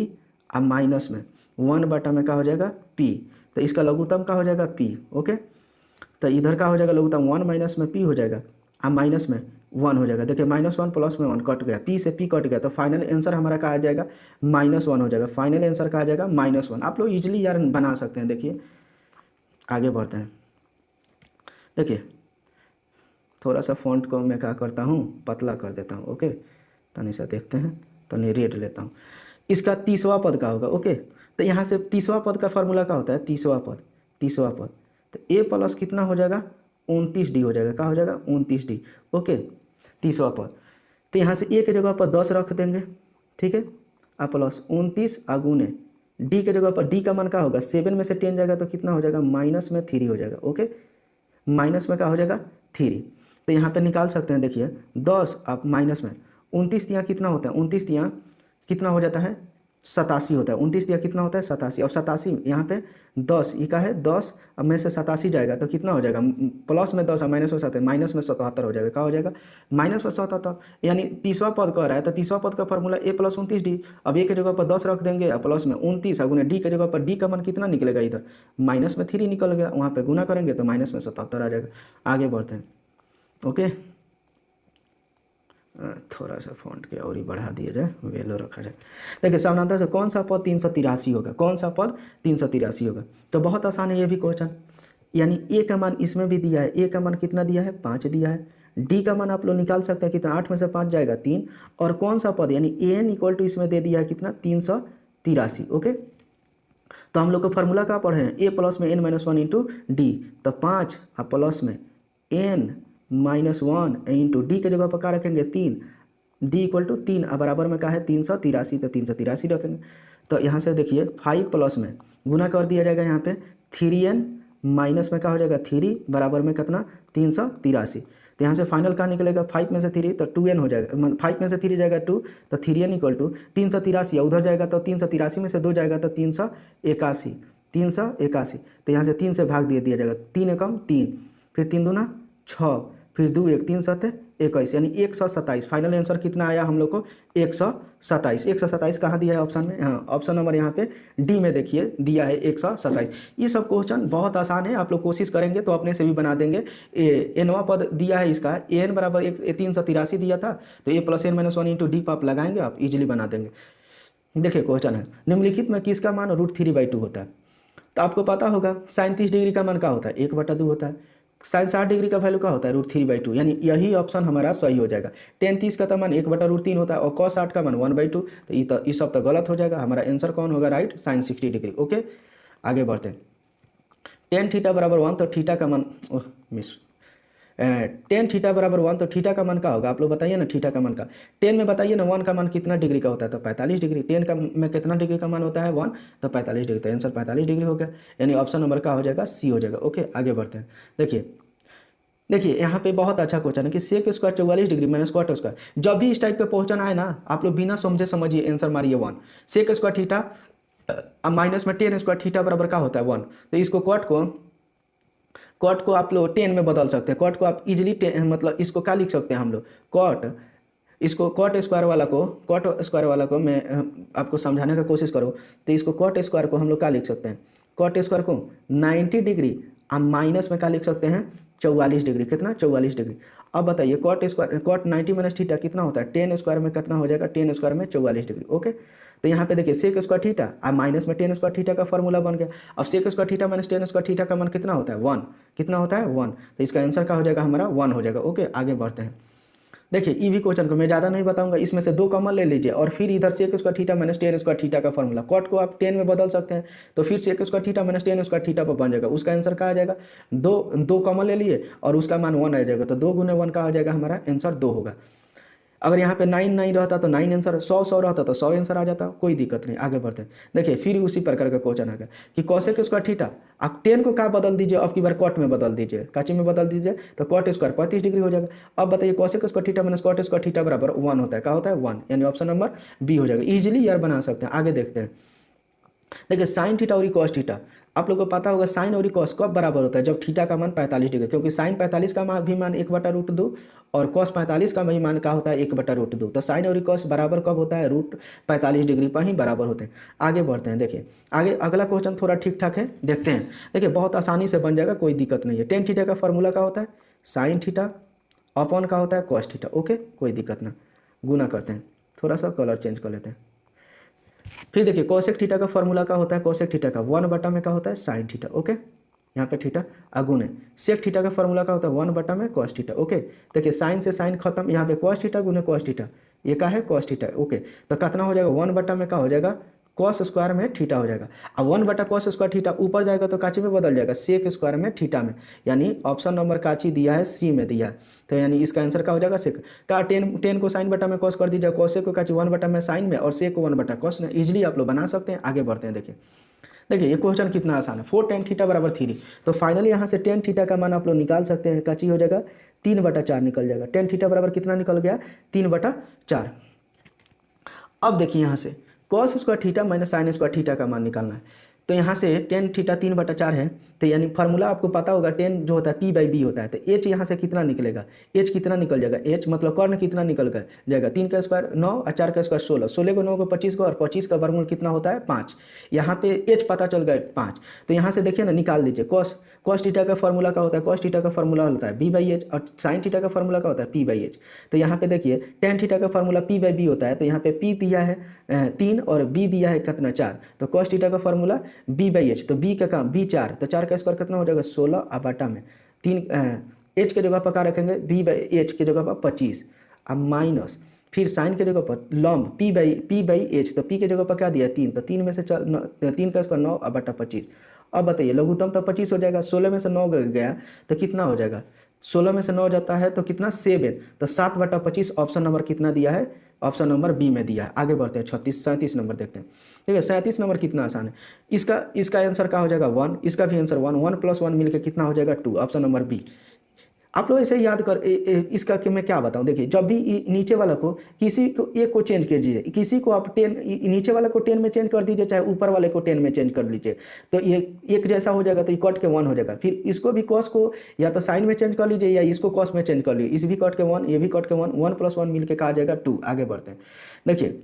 अब माइनस में 1 बटा में क्या हो जाएगा, p, तो इसका लघुत्तम क्या हो जाएगा, p। ओके, तो इधर का हो जाएगा लघुत्तम 1 - में p हो जाएगा, अब माइनस में 1 हो जाएगा। देखिए -1 प्लस में 1 कट गया, p से p कट गया, तो फाइनल आंसर हमारा क्या आ जाएगा, -1 हो जाएगा। फाइनल आंसर क्या आ जाएगा, -1। आप लोग इजीली यार बना सकते हैं। देखिए आगे बढ़ते हैं। देखिए थोड़ा सा फॉन्ट को मैं क्या करता हूँ, पतला कर देता हूँ। ओके, तनी सा देखते हैं, तनी रेड लेता हूँ। इसका 30वां पद का होगा। ओके, तो यहाँ से 30वां पद का फॉर्मूला क्या होता है, 30वां पद, तो a प्लस कितना हो जाएगा, 29d हो जाएगा, क्या हो जाएगा, 29d। ओके, 30वां पद, तो यहाँ से a के जगह पर 10 रख देंगे, ठीक है, आ प्लस 29 गुने d के जगह पर d का मान क्या होगा, 7 में से 10 जाएगा तो कितना हो जाएगा, -3 हो जाएगा। ओके, माइनस में क्या हो जाएगा, 3, तो यहाँ पे निकाल सकते हैं। देखिए 10 अब माइनस में 29 दिया कितना होता है, 29 दिया कितना हो जाता है, 87 होता है। 29 दिया कितना होता है, 87, और 87 यहाँ पे 10 ई का है, 10 अब में से 87 जाएगा तो कितना हो जाएगा, प्लस में 10 और माइनस में 7, माइनस में 77 हो जाएगा। क्या हो जाएगा, -77, यानी 30वां पद कह रहा है, तो 30वां पद का फॉर्मूला a + 29d। अब a के जगह पर 10 रख देंगे और प्लस में 29 गुने d के जगह पर d का मान कितना निकलेगा, इधर -3 निकल गया, वहाँ पर गुना करेंगे तो -77 आ जाएगा। आगे बढ़ते हैं। ओके, थोड़ा सा फॉन्ट के और ही बढ़ा दिया जाए, वेलो रखा जाए। देखिए समानांतर से कौन सा पद 383 होगा, कौन सा पद 383 होगा। तो बहुत आसान है ये भी क्वेश्चन, यानी ए का मान इसमें भी दिया है, ए का मान कितना दिया है 5 दिया है, डी का मान आप लोग निकाल सकते हैं कितना, 8 में से 5 जाएगा 3, और कौन सा पद यानी ए एन इक्वल टू इसमें दे दिया है कितना 383। ओके, तो हम लोग को फार्मूला क्या पढ़े हैं, ए प्लस में N minus one into D, तो 5 और प्लस में एन -1 इंटू डी के जगह पर क्या रखेंगे 3, डी इक्वल टू 3 और बराबर में क्या है 383, तो 383 रखेंगे। तो यहाँ से देखिए 5 प्लस में गुना कर दिया जाएगा यहाँ पे 3n माइनस में क्या हो जाएगा 3 बराबर में कितना 383। तो यहाँ से फाइनल क्या निकलेगा 5 में से 3 तो 2n हो जाएगा, 5 में से 3 जाएगा 2, तो 3n इक्वल टू 383, उधर जाएगा तो 383 में से 2 जाएगा तो 381, 381। तो यहाँ से 3 से भाग दिया जाएगा, 3 एकम 3, फिर 3 दूना 6, फिर 2 1 3 7 21, यानी 127। फाइनल आंसर कितना आया हम लोग को 127। 127 कहाँ दिया है ऑप्शन में, हाँ ऑप्शन नंबर यहाँ पे डी में देखिए दिया है 127। ये सब क्वेश्चन बहुत आसान है, आप लोग कोशिश करेंगे तो अपने से भी बना देंगे। एनवा पद दिया है इसका, एन बराबर 383 दिया था, तो A plus N minus one into D पर आप लगाएंगे, आप इजिली बना देंगे। देखिए क्वेश्चन है, निम्नलिखित में किसका मान √3/2 होता है। तो आपको पता होगा साइन 30 डिग्री का मान क्या होता है 1/2 होता है, साइन 60 डिग्री का वैल्यू क्या होता है √3/2, यानी यही ऑप्शन हमारा सही हो जाएगा। टेन 30 का तो मान 1/√3 होता है और cos 60 का मान 1/2, तो ये सब तो गलत हो जाएगा। हमारा आंसर कौन होगा राइट, साइन 60 डिग्री। ओके, आगे बढ़ते हैं। टेन थीटा बराबर 1, तो थीटा का मान टेन थीटा बराबर 1, तो थीटा का मान क्या होगा आप लोग बताइए ना, थीटा का मान का 10 में बताइए ना, 1 का मान कितना डिग्री का होता है, तो 45 डिग्री। 10 का में कितना डिग्री का मान होता है 1, तो 45 डिग्री, तो आंसर 45 डिग्री हो गया, यानी ऑप्शन नंबर क्या हो जाएगा सी हो जाएगा। ओके, आगे बढ़ते हैं। देखिए यहाँ पे बहुत अच्छा क्वेश्चन है कि sec square 44 degree minus cot square. जब भी इस टाइप का क्वेश्चन आए ना, आप लोग बिना समझिए आंसर मारिए 1। सेक स्क्वायर थीटा माइनस में टेन स्क्वायर थीटा बराबर क्या होता है 1, तो इसको कॉट को आप लोग 10 में बदल सकते हैं। कॉट को आप इजीली मतलब इसको क्या लिख सकते हैं हम लोग, कॉट स्क्वायर वाला को मैं आपको समझाने का कोशिश करूँ, तो इसको कॉट स्क्वायर को हम लोग क्या लिख सकते हैं, कॉट स्क्वायर को 90 डिग्री और माइनस में क्या लिख सकते हैं 44 डिग्री, कितना 44 डिग्री। अब बताइए कॉट 90 माइनस थीटा कितना होता है, 10 स्क्वायर में कितना हो जाएगा, 10 स्क्वायर में 44 डिग्री। ओके, तो यहाँ पे देखिए सेक स्क्वायर थीटा और माइनस में 10 स्क्वायर थीटा का फॉर्मूला बन गया। अब sec square theta minus 10 square theta का मान कितना होता है 1, कितना होता है 1, तो इसका आंसर क्या हो जाएगा हमारा 1 हो जाएगा। ओके, आगे बढ़ते हैं। देखिए ई भी क्वेश्चन को मैं ज़्यादा नहीं बताऊंगा, इसमें से 2 कॉमन ले लीजिए और फिर इधर sec square theta minus 10 square theta का फॉर्मूला, कॉट को आप 10 में बदल सकते हैं, तो फिर sec square theta minus 10 square theta पर बन जाएगा। उसका आंसर क्या आ जाएगा, 2 कॉमन ले लिए और उसका मान 1 आ जाएगा, तो 2 गुने 1 का आ जाएगा हमारा आंसर 2 होगा। अगर यहाँ पे 9 नहीं रहता तो 9 आंसर, 100 रहता तो 100 आंसर आ जाता, कोई दिक्कत नहीं। आगे बढ़ते हैं। देखिए फिर उसी प्रकार का क्वेश्चन आ गया कि कॉसेक स्क्वायर थीटा, आप 10 को क्या बदल दीजिए, अब की बार कॉट में बदल दीजिए, काची में बदल दीजिए, तो कॉट स्क्वायर 35 डिग्री हो जाएगा। अब बताइए cosec square theta minus cot square theta बराबर 1 होता है, क्या होता है 1, यानी ऑप्शन नंबर बी हो जाएगा। इजीली यार बना सकते हैं। आगे देखते हैं। देखिए साइन थीटा और कॉस थीटा, आप लोगों को पता होगा साइन और कॉस कब बराबर होता है, जब थीटा का मान 45 डिग्री, क्योंकि साइन 45 का भी मान 1/√2 और कॉस 45 का भी मान क्या होता है 1/√2। तो साइन और कॉस बराबर कब होता है, √45 डिग्री पर ही बराबर होते हैं। आगे बढ़ते हैं। देखिए आगे अगला क्वेश्चन थोड़ा ठीक ठाक है, देखते हैं। देखिए बहुत आसानी से बन जाएगा, कोई दिक्कत नहीं है। टेन थीटा का फॉर्मूला क्या होता है साइन थीटा, अपॉन का होता है कॉस थीटा। ओके, कोई दिक्कत ना, गुना करते हैं, थोड़ा सा कलर चेंज कर लेते हैं। फिर देखिए कोसेक थीटा का फॉर्मूला क्या होता है, कोसेक थीटा का 1 में क्या होता है साइन थीटा। ओके, यहाँ पे थीटा अगुने। सेक थीटा का फॉर्मूला क्या होता है 1 में कॉस थीटा। ओके, देखिए साइन से साइन खत्म, यहाँ पे कॉस थीटा गुने कॉस थीटा, ये क्या है कॉस थीटा। ओके, तो कितना हो जाएगा 1 में क्या हो जाएगा कॉस स्क्वायर में थीटा हो जाएगा। अब 1 कॉस स्क्वायर थीटा ऊपर जाएगा तो काची में बदल जाएगा सेक स्क्वायर में थीटा में, यानी ऑप्शन नंबर काची दिया है सी में दिया है, तो यानी इसका आंसर क्या हो जाएगा सेक का 10 को साइन बटा में कॉस कर दीजिए, कॉसेक को काची 1 में साइन में और सेक को 1 कॉस में, इजिली आप लोग बना सकते हैं। आगे बढ़ते हैं। देखिए ये क्वेश्चन कितना आसान है, 4 tan थीटा बराबर 3, तो फाइनली यहाँ से tan थीटा का मान आप लोग निकाल सकते हैं, काची हो जाएगा 3/4 निकल जाएगा। tan थीटा बराबर कितना निकल गया 3/4। अब देखिए यहाँ से cos square theta minus sine square theta का मान निकालना है, तो यहाँ से tan थीटा 3/4 है, तो यानी फार्मूला आपको पता होगा tan जो होता है p/b होता है, तो h यहाँ से कितना निकलेगा, h कितना निकल जाएगा, h मतलब कर्ण कितना निकल जाएगा 3 का स्क्वायर 9 और 4 का स्क्वायर 16, 16 को 9 को 25 को और 25 का वर्गमूल कितना होता है 5, यहाँ पे h पता चल गया 5, तो यहाँ से देखिए ना निकाल दीजिए कॉस कॉस थीटा का फॉर्मूला क्या होता है, कॉस थीटा का फॉर्मूला होता है b/h, और साइन थीटा का फॉर्मूला क्या होता है p/h। तो यहाँ पे देखिए टेन थीटा का फॉर्मूला p/b होता है, तो यहाँ पे p दिया है 3 और b दिया है कितना 4, तो कॉस थीटा का फॉर्मूला b/h, तो b का काम b 4, तो 4 का स्क्वायर कितना हो जाएगा 16, और बटा में 3 h के जगह पर क्या रखेंगे b/h के जगह पर 25, अब माइनस फिर साइन के जगह पर लॉम्ब p/h, तो p के जगह पर क्या दिया है 3, तो 3 में से 3 का स्क्वायर 9 और बटा 25। अब बताइए लघुत्तम तो 25 हो जाएगा, 16 में से 9 गया तो कितना हो जाएगा, 16 में से 9 जाता है तो कितना 7, तो 7/25 ऑप्शन नंबर कितना दिया है, ऑप्शन नंबर बी में दिया है। आगे बढ़ते हैं 37 नंबर देखते हैं। ठीक है 37 नंबर कितना आसान है, इसका आंसर क्या हो जाएगा 1, इसका भी आंसर 1, 1 + 1 मिलकर कितना हो जाएगा 2, ऑप्शन नंबर बी। आप लोग ऐसे याद कर इसका कि मैं क्या बताऊं, देखिए जब भी नीचे वाला को किसी को एक को चेंज कीजिए, किसी को आप 10 नीचे वाला को 10 में चेंज कर दीजिए, चाहे ऊपर वाले को 10 में चेंज कर लीजिए, तो ये एक जैसा हो जाएगा, तो ये कट के 1 हो जाएगा। फिर इसको भी कॉस को या तो साइन में चेंज कर लीजिए या इसको कॉस में चेंज कर लीजिए, इस भी कट के 1, ये भी कट के 1, 1 + 1 मिलकर कहा जाएगा 2। आगे बढ़ते हैं देखिए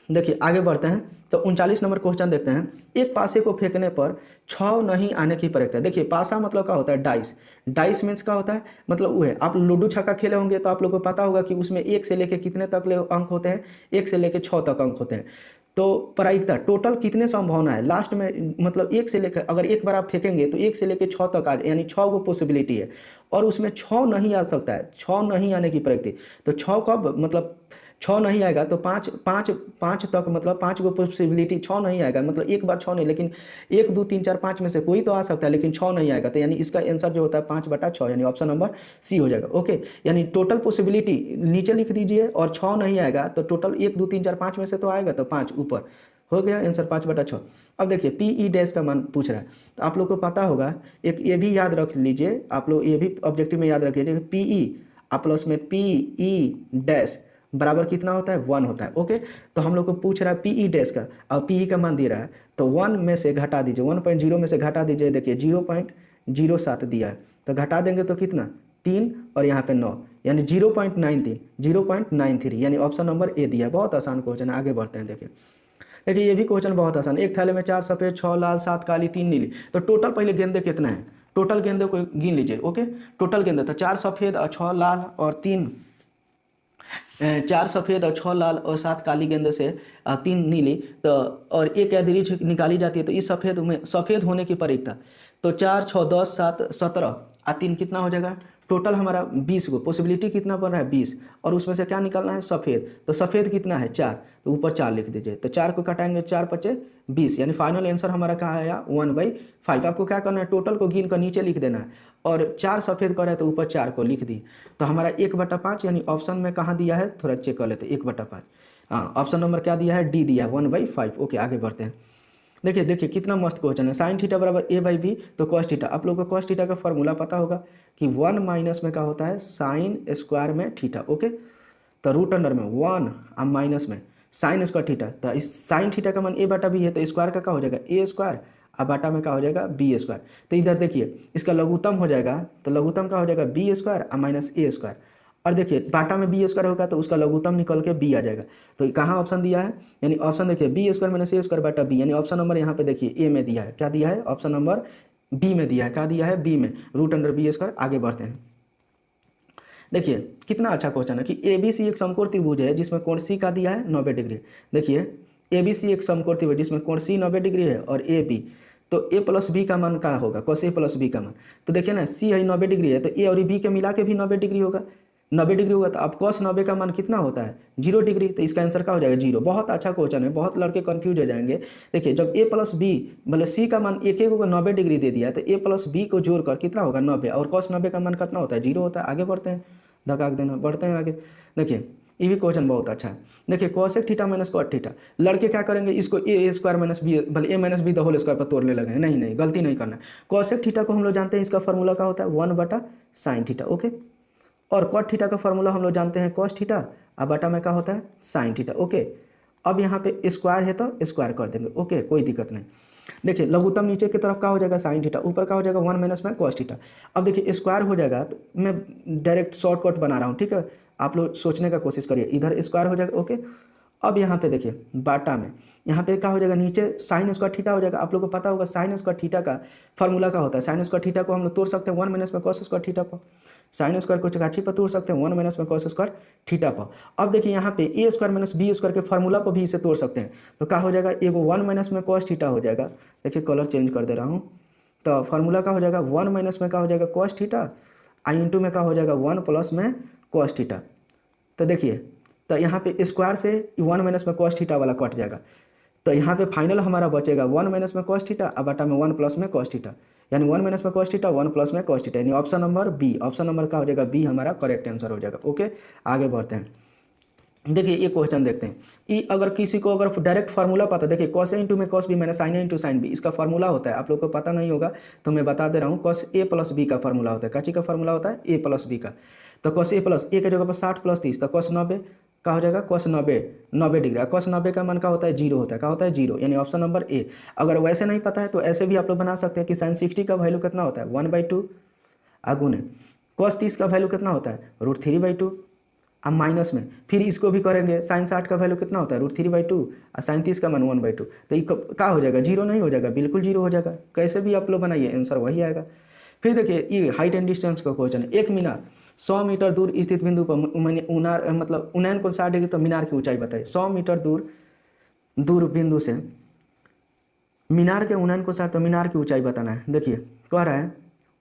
देखिए आगे बढ़ते हैं तो 39 नंबर क्वेश्चन देखते हैं। एक पासे को फेंकने पर 6 नहीं आने की प्रक्रिया। देखिए पासा मतलब क्या होता है, डाइस। डाइस मीन्स क्या होता है, मतलब वो है, आप लूडो छक्का खेले होंगे तो आप लोगों को पता होगा कि उसमें 1 से लेके कितने तक अंक होते हैं, 1 से लेके 6 तक अंक होते हैं। तो प्रायिकता टोटल कितने संभावना है लास्ट में, मतलब 1 से लेकर, अगर एक बार आप फेंकेंगे तो 1 से लेकर 6 तक आ जाए, यानी 6 को पॉसिबिलिटी है, और उसमें 6 नहीं आ सकता है, 6 नहीं आने की प्रक्रिया। तो 6 कब मतलब 6 नहीं आएगा तो 5 5 5 तक, मतलब 5 को पॉसिबिलिटी 6 नहीं आएगा, मतलब एक बार 6 नहीं, लेकिन 1 2 3 4 5 में से कोई तो आ सकता है, लेकिन 6 नहीं आएगा, तो यानी इसका आंसर जो होता है 5/6, यानी ऑप्शन नंबर सी हो जाएगा। ओके, यानी टोटल पॉसिबिलिटी नीचे लिख दीजिए, और 6 नहीं आएगा तो टोटल 1 2 3 4 5 में से तो आएगा, तो 5 ऊपर हो गया आंसर 5/6। अब देखिए पी डैश का मान पूछ रहा है, तो आप लोग को पता होगा, एक ये भी याद रख लीजिए, आप लोग ये भी ऑब्जेक्टिव में याद रख लीजिए, पीई प्लस में पीई डैश बराबर कितना होता है 1 होता है। ओके, तो हम लोग को पूछ रहा है पीई डैश का, और पीई का मान दे रहा है, तो 1 में से घटा दीजिए, 1.0 में से घटा दीजिए, देखिए 0.07 दिया है, तो घटा देंगे तो कितना 3 और यहाँ पे 9, यानी 0.93, यानी ऑप्शन नंबर ए दिया है। बहुत आसान क्वेश्चन है, आगे बढ़ते हैं। देखिए ये भी क्वेश्चन बहुत आसान, एक थैले में 4 सफ़ेद 6 लाल 7 काली 3 नीली, तो टोटल पहले गेंदे कितना है, टोटल गेंदे को गिन लीजिए। ओके, टोटल गेंदे तो 4 सफ़ेद और 6 लाल और 4 सफ़ेद और 6 लाल और 7 काली गेंदे से 3 नीली, तो और एक यादृच निकाली जाती है, तो इस सफ़ेद में सफ़ेद होने की प्रायिकता, तो 4 6 10 7 17 और 3 कितना हो जाएगा, टोटल हमारा 20 को पॉसिबिलिटी कितना बन रहा है 20, और उसमें से क्या निकालना है सफ़ेद, तो सफ़ेद कितना है 4, तो ऊपर 4 लिख दीजिए, तो 4 को कटाएंगे 4 × 5 20, यानी फाइनल आंसर हमारा क्या आया 1/5। आपको क्या करना है, टोटल को गिन कर नीचे लिख देना है, और 4 सफ़ेद कर रहे हैं तो ऊपर 4 को लिख दी, तो हमारा 1/5, यानी ऑप्शन में कहाँ दिया है, थोड़ा चेक कर लेते हैं, 1/5, हाँ ऑप्शन नंबर क्या दिया है, डी दिया है 1/5। ओके, आगे बढ़ते हैं। देखिए कितना मस्त क्वेश्चन है, साइन थीटा बराबर a/b, तो कॉस थीटा, आप लोगों को कॉस थीटा का फॉर्मूला पता होगा कि 1 माइनस में क्या होता है साइन स्क्वायर में थीटा। ओके, तो रूट अंडर में 1 और माइनस में साइन स्क्वायर थीटा, तो इस साइन थीटा का मान a/b है, तो स्क्वायर का क्या हो जाएगा a स्क्वायर, और बाटा में क्या हो जाएगा b स्क्वायर। तो इधर देखिए इसका लघुत्तम हो जाएगा, तो लघुत्तम क्या हो जाएगा b स्क्वायर और माइनस a स्क्वायर, और देखिए बाटा में बी स्क्वायर होगा तो उसका लघुत्तम निकल के बी आ जाएगा। तो कहाँ ऑप्शन दिया है, यानी ऑप्शन देखिए बी स्क्वायर माइनस ए स्क्वायर बटा बी, यानी ऑप्शन नंबर यहाँ पे देखिए ए में दिया है, क्या दिया है ऑप्शन नंबर बी में दिया है, क्या दिया है बी में, रूट अंडर बी स्क्वायर। आगे बढ़ते हैं, देखिए कितना अच्छा क्वेश्चन है कि ए बी सी एक समकोण त्रिभुज है जिसमें कोण सी का दिया है 90 डिग्री। देखिए ए बी सी एक समकोण त्रिभुज जिसमें कोण सी 90 डिग्री है और ए बी, तो ए प्लस बी का मान क्या होगा, cos ए प्लस बी का मान, तो देखिए ना सी है 90 डिग्री है, तो ए और बी के मिला के भी 90 डिग्री होगा, 90 डिग्री होगा, तो अब cos 90 का मान कितना होता है 0 डिग्री, तो इसका आंसर क्या हो जाएगा 0। बहुत अच्छा क्वेश्चन है, बहुत लड़के कंफ्यूज हो जाएंगे। देखिए जब a प्लस बी मतलब सी का मान एक को 90 डिग्री दे दिया है, तो a प्लस बी को जोड़कर कितना होगा 90, और cos 90 का मान कितना होता है 0 होता है। आगे बढ़ते हैं, धक्का देना, बढ़ते हैं आगे। देखिए ये भी क्वेश्चन बहुत अच्छा है। देखिए cosec theta minus cot theta, लड़के क्या करेंगे इसको ए स्क्वायर माइनस बी, भले A minus B the whole square पर तोड़ने लगे, नहीं गलती नहीं करना है। cosec थीटा को हम लोग जानते हैं, इसका फॉर्मूला क्या होता है 1/sin थीटा। ओके, और cot थीटा का फॉर्मूला हम लोग जानते हैं cos थीटा, और बटा में क्या होता है sin थीटा। ओके, अब यहाँ पे स्क्वायर है तो स्क्वायर कर देंगे। ओके, कोई दिक्कत नहीं। देखिए लघुत्तम नीचे की तरफ क्या हो जाएगा sin थीटा, ऊपर क्या हो जाएगा 1 माइनस में cos थीटा। अब देखिए स्क्वायर हो जाएगा, तो मैं डायरेक्ट शॉर्टकट बना रहा हूँ, ठीक है, आप लोग सोचने का कोशिश करिए, इधर स्क्वायर हो जाएगा। ओके, अब यहाँ पे देखिए बाटा में यहाँ पे क्या हो जाएगा, नीचे साइन स्क्वायर थीटा हो जाएगा। आप लोगों को पता होगा साइन स्क्वायर थीटा का फॉर्मूला क्या होता है। साइन स्क्वायर थीटा को हम लोग तोड़ सकते हैं 1 माइनस में कॉस स्क्वायर थीटा पर। साइन स्क्वायर को चकाची पर तोड़ सकते हैं 1 माइनस में कॉस स्क्वायर थीटा पर। अब देखिए यहाँ पे ए स्क्वायर माइनस बी स्क्वायर के फॉर्मूला पर भी इसे तोड़ सकते हैं। तो क्या हो जाएगा, एगो 1 माइनस में कॉस थीटा हो जाएगा। देखिए कलर चेंज कर दे रहा हूँ। तो फॉर्मूला क्या हो जाएगा, 1 माइनस में क्या हो जाएगा कॉस थीटा, आई इंटू में क्या हो जाएगा 1 प्लस में कॉस थीटा। तो देखिए तो यहाँ पे स्क्वायर से 1 माइनस में कॉस थीटा वाला कट जाएगा। तो यहाँ पे फाइनल हमारा बचेगा 1 माइनस में कॉस थीटा अब बटा में 1 प्लस में कॉस थीटा, यानी 1 माइनस में कॉस थीटा 1 प्लस में कॉस थीटा, यानी option number B, option number का हो जाएगा बी हमारा करेक्ट आंसर हो जाएगा। ओके आगे बढ़ते हैं। देखिए ये क्वेश्चन देखते हैं। अगर किसी को अगर डायरेक्ट फार्मूला पता, देखिए कॉस ए इंटू में कॉस बी माइनस साइन ए इंटू साइन बी, इसका फार्मूला होता है। आप लोग को पता नहीं होगा तो मैं बता दे रहा हूँ। कॉस ए प्लस बी का फार्मूला होता है, काची का फार्मूला होता है ए प्लस बी का। तो कॉस ए प्लस ए के जगह पर 60 प्लस 30, तो कॉस 90 का हो जाएगा कॉस 90 डिग्री। कॉस 90 का मान का होता है 0 होता है, क्या होता है 0, यानी ऑप्शन नंबर ए। अगर वैसे नहीं पता है तो ऐसे भी आप लोग बना सकते हैं कि साइन 60 का वैल्यू कितना होता है 1/2 आगुने। कॉस 30 का वैल्यू कितना होता है √3/2। अब माइनस में फिर इसको भी करेंगे, साइन 60 का वैल्यू कितना होता है √3/2 और साइन 30 का मान 1/2। तो ये क्या हो जाएगा, 0 नहीं हो जाएगा, बिल्कुल 0 हो जाएगा। कैसे भी आप लोग बनाइए आंसर वही आएगा। फिर देखिए ये हाइट एंड डिस्टेंस का क्वेश्चन है। एक मीनार 100 मीटर दूर स्थित बिंदु पर उनार मतलब 59 को 60 डिग्री, तो मीनार की ऊंचाई बताइए। 100 मीटर दूर बिंदु से मीनार के 59 को 60, तो मीनार की ऊंचाई बताना है। देखिए कह रहा है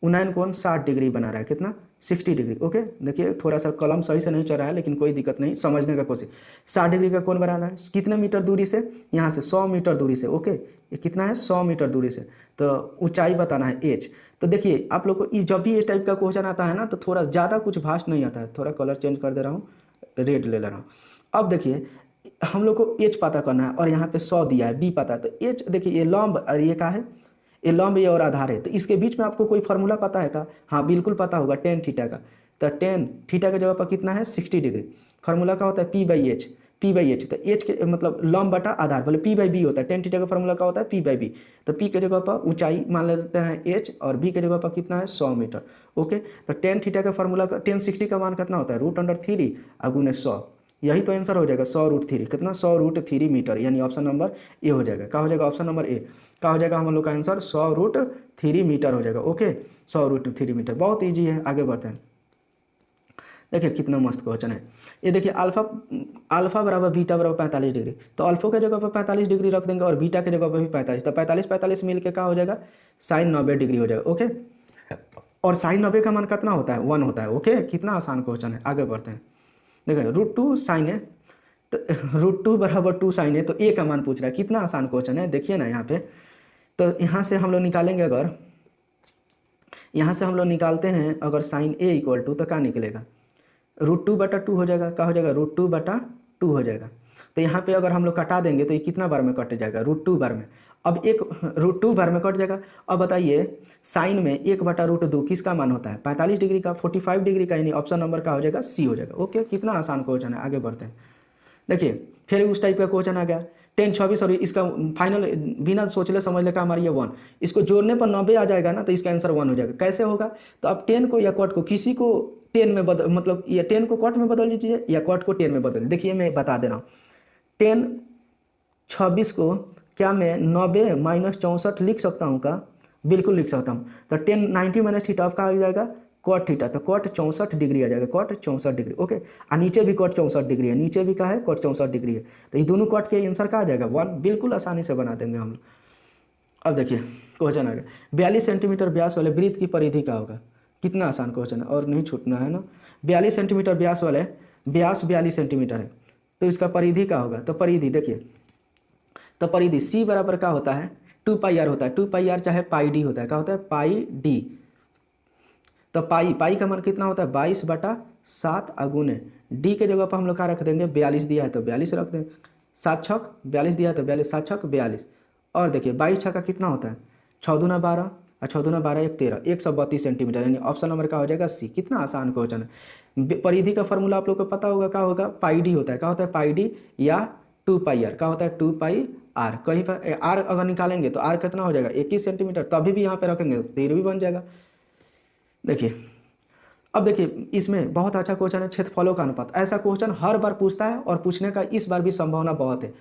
59 कोण 60 डिग्री बना रहा है, कितना 60 डिग्री। ओके देखिए थोड़ा सा कलम सही से नहीं चल रहा है लेकिन कोई दिक्कत नहीं, समझने का कोशिश। 60 डिग्री का कोण बनाना है कितने मीटर दूरी से, यहाँ से 100 मीटर दूरी से। ओके ये कितना है 100 मीटर दूरी से। तो ऊंचाई बताना है एच। तो देखिए आप लोग को जब भी इस टाइप का क्वेश्चन आता है ना तो थोड़ा ज़्यादा कुछ भास्ट नहीं आता है। थोड़ा कलर चेंज कर दे रहा हूँ, रेड ले ले रहा हूँ। अब देखिए हम लोग को एच पता करना है और यहाँ पे 100 दिया है, बी पता है। तो एच देखिए ये लंब और ये क्या है, ये लंब ये और आधार है। तो इसके बीच में आपको कोई फार्मूला पता है का, हाँ बिल्कुल पता होगा, टेन थीटा का। तो टेन थीटा के जगह पर कितना है 60 डिग्री। फार्मूला का होता है P/H, P/H। तो H के मतलब लंब बटा आधार, बोले P/B होता है। टेन थीटा का फार्मूला का होता है P/B। तो P के जगह पर ऊंचाई मान लेते हैं H और B के जगह पर कितना है 100 मीटर। ओके तो टेन थीटा का फार्मूला का टेन 60 का मान कितना होता है √3 गुने 100, यही तो आंसर हो जाएगा 100√3, कितना 100√3 मीटर, यानी ऑप्शन नंबर ए हो जाएगा। क्या हो जाएगा ऑप्शन नंबर ए, क्या हो जाएगा हम लोग का आंसर 100√3 मीटर हो जाएगा। ओके 100√3 मीटर, बहुत ईजी है। आगे बढ़ते हैं। देखिए कितना मस्त क्वेश्चन है ये। देखिए अल्फा बराबर बीटा बराबर 45 डिग्री, तो अल्फा के जगह पर 45 डिग्री रख देंगे और बीटा के जगह पर भी 45, तो 45 मिल के क्या हो जाएगा साइन 90 डिग्री हो जाएगा। ओके और साइन 90 का मान कितना होता है 1 होता है। ओके कितना आसान क्वेश्चन है। आगे बढ़ते हैं। देखिए √2 साइन है, तो √2 बराबर 2 साइन है, तो ए का मान पूछ रहा है। कितना आसान क्वेश्चन है देखिए ना यहाँ पे। तो यहाँ से हम लोग निकालेंगे, अगर यहाँ से हम लोग निकालते हैं अगर साइन ए इक्वल टू, तो क्या निकलेगा √2/2 हो जाएगा। क्या हो जाएगा √2/2 हो जाएगा। तो यहाँ पे अगर हम लोग कटा देंगे तो ये कितना बार में कट जाएगा √2 बार में। अब एक √2 बार में कट जाएगा। अब बताइए साइन में 1/√2 किसका मान होता है 45 डिग्री का, 45 डिग्री का, यानी ऑप्शन नंबर का हो जाएगा सी हो जाएगा। ओके कितना आसान क्वेश्चन है। आगे बढ़ते हैं। देखिए फिर उस टाइप का क्वेश्चन आ गया 10 26 और इसका फाइनल बिना सोचले समझ ले का हमारी ये 1, इसको जोड़ने पर 90 आ जाएगा ना, तो इसका आंसर 1 हो जाएगा। कैसे होगा, तो अब 10 को या कॉट को किसी को 10 में बदल, मतलब या 10 को कॉट में बदल लीजिए या कॉट को 10 में बदल। देखिए मैं बता दे रहा हूँ 10 26 को क्या मैं 90 - 64 लिख सकता हूँ का, बिल्कुल लिख सकता हूँ। तो 10 90 माइनस थीटा का आ जाएगा कॉट थीटा, तो कॉट 64 डिग्री आ जाएगा, कॉट 64 डिग्री। ओके और नीचे भी कॉट 64 डिग्री है, नीचे भी क्या है कॉट 64 डिग्री है। तो ये दोनों कॉट के आंसर का आ जाएगा 1, बिल्कुल आसानी से बना देंगे हम लोग। अब देखिए क्वेश्चन आ गया 42 सेंटीमीटर व्यास वाले वृत्त की परिधि का होगा। कितना आसान क्वेश्चन है और नहीं छूटना है ना। 42 सेंटीमीटर व्यास वाले, व्यास 42 सेंटीमीटर है, तो इसका परिधि का होगा। तो परिधि देखिए, तो परिधि सी बराबर का होता है 2πr होता है, 2πr चाहे πd होता है, क्या होता है πd। तो पाई का मान कितना होता है 22/7 अगुने डी के जगह पर हम लोग क्या रख देंगे 42 दिया है तो 42 रख देंगे, 7 छक 42 दिया है तो 42, 7 छक 42। और देखिए 22 छक्का कितना होता है 6 दूना 12 और 6 दूना 12 1 13, 132 सेंटीमीटर, यानी ऑप्शन नंबर का हो जाएगा सी। कितना आसान क्वेश्चन है। परिधि का फॉर्मूला आप लोग को पता होगा, क्या होगा πd होता है, क्या होता है πd या 2πr, क्या होता है 2πr। कहीं पर r अगर निकालेंगे तो r कितना हो जाएगा 21 सेंटीमीटर, तभी भी यहाँ पे रखेंगे तो 13 भी बन जाएगा। देखिए अब देखिए इसमें बहुत अच्छा क्वेश्चन है, क्षेत्रफलों का अनुपात। ऐसा क्वेश्चन हर बार पूछता है और पूछने का इस बार भी संभावना बहुत है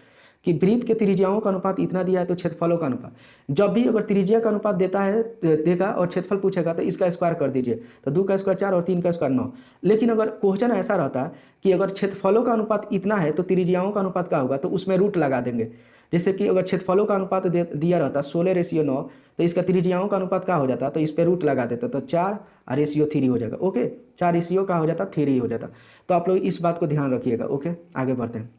कि वृत्त के त्रिज्याओं का अनुपात इतना दिया है तो क्षेत्रफलों का अनुपात। जब भी अगर त्रिज्या का अनुपात देता है देगा और क्षेत्रफल पूछेगा तो इसका स्क्वायर कर दीजिए, तो 2 का स्क्वायर 4 और 3 का स्क्वायर 9। लेकिन अगर क्वेश्चन ऐसा रहता कि अगर क्षेत्रफलों का अनुपात इतना है तो त्रिज्याओं का अनुपात क्या होगा, तो उसमें रूट लगा देंगे। जैसे कि अगर क्षेत्रफलों का अनुपात दिया रहता 16:9, तो इसका त्रिज्याओं का अनुपात क्या हो जाता, तो इस पर रूट लगा देता तो 4:3 हो जाएगा। ओके, 4 का हो जाता 3 हो जाता। तो आप लोग इस बात को ध्यान रखिएगा। ओके, आगे बढ़ते हैं।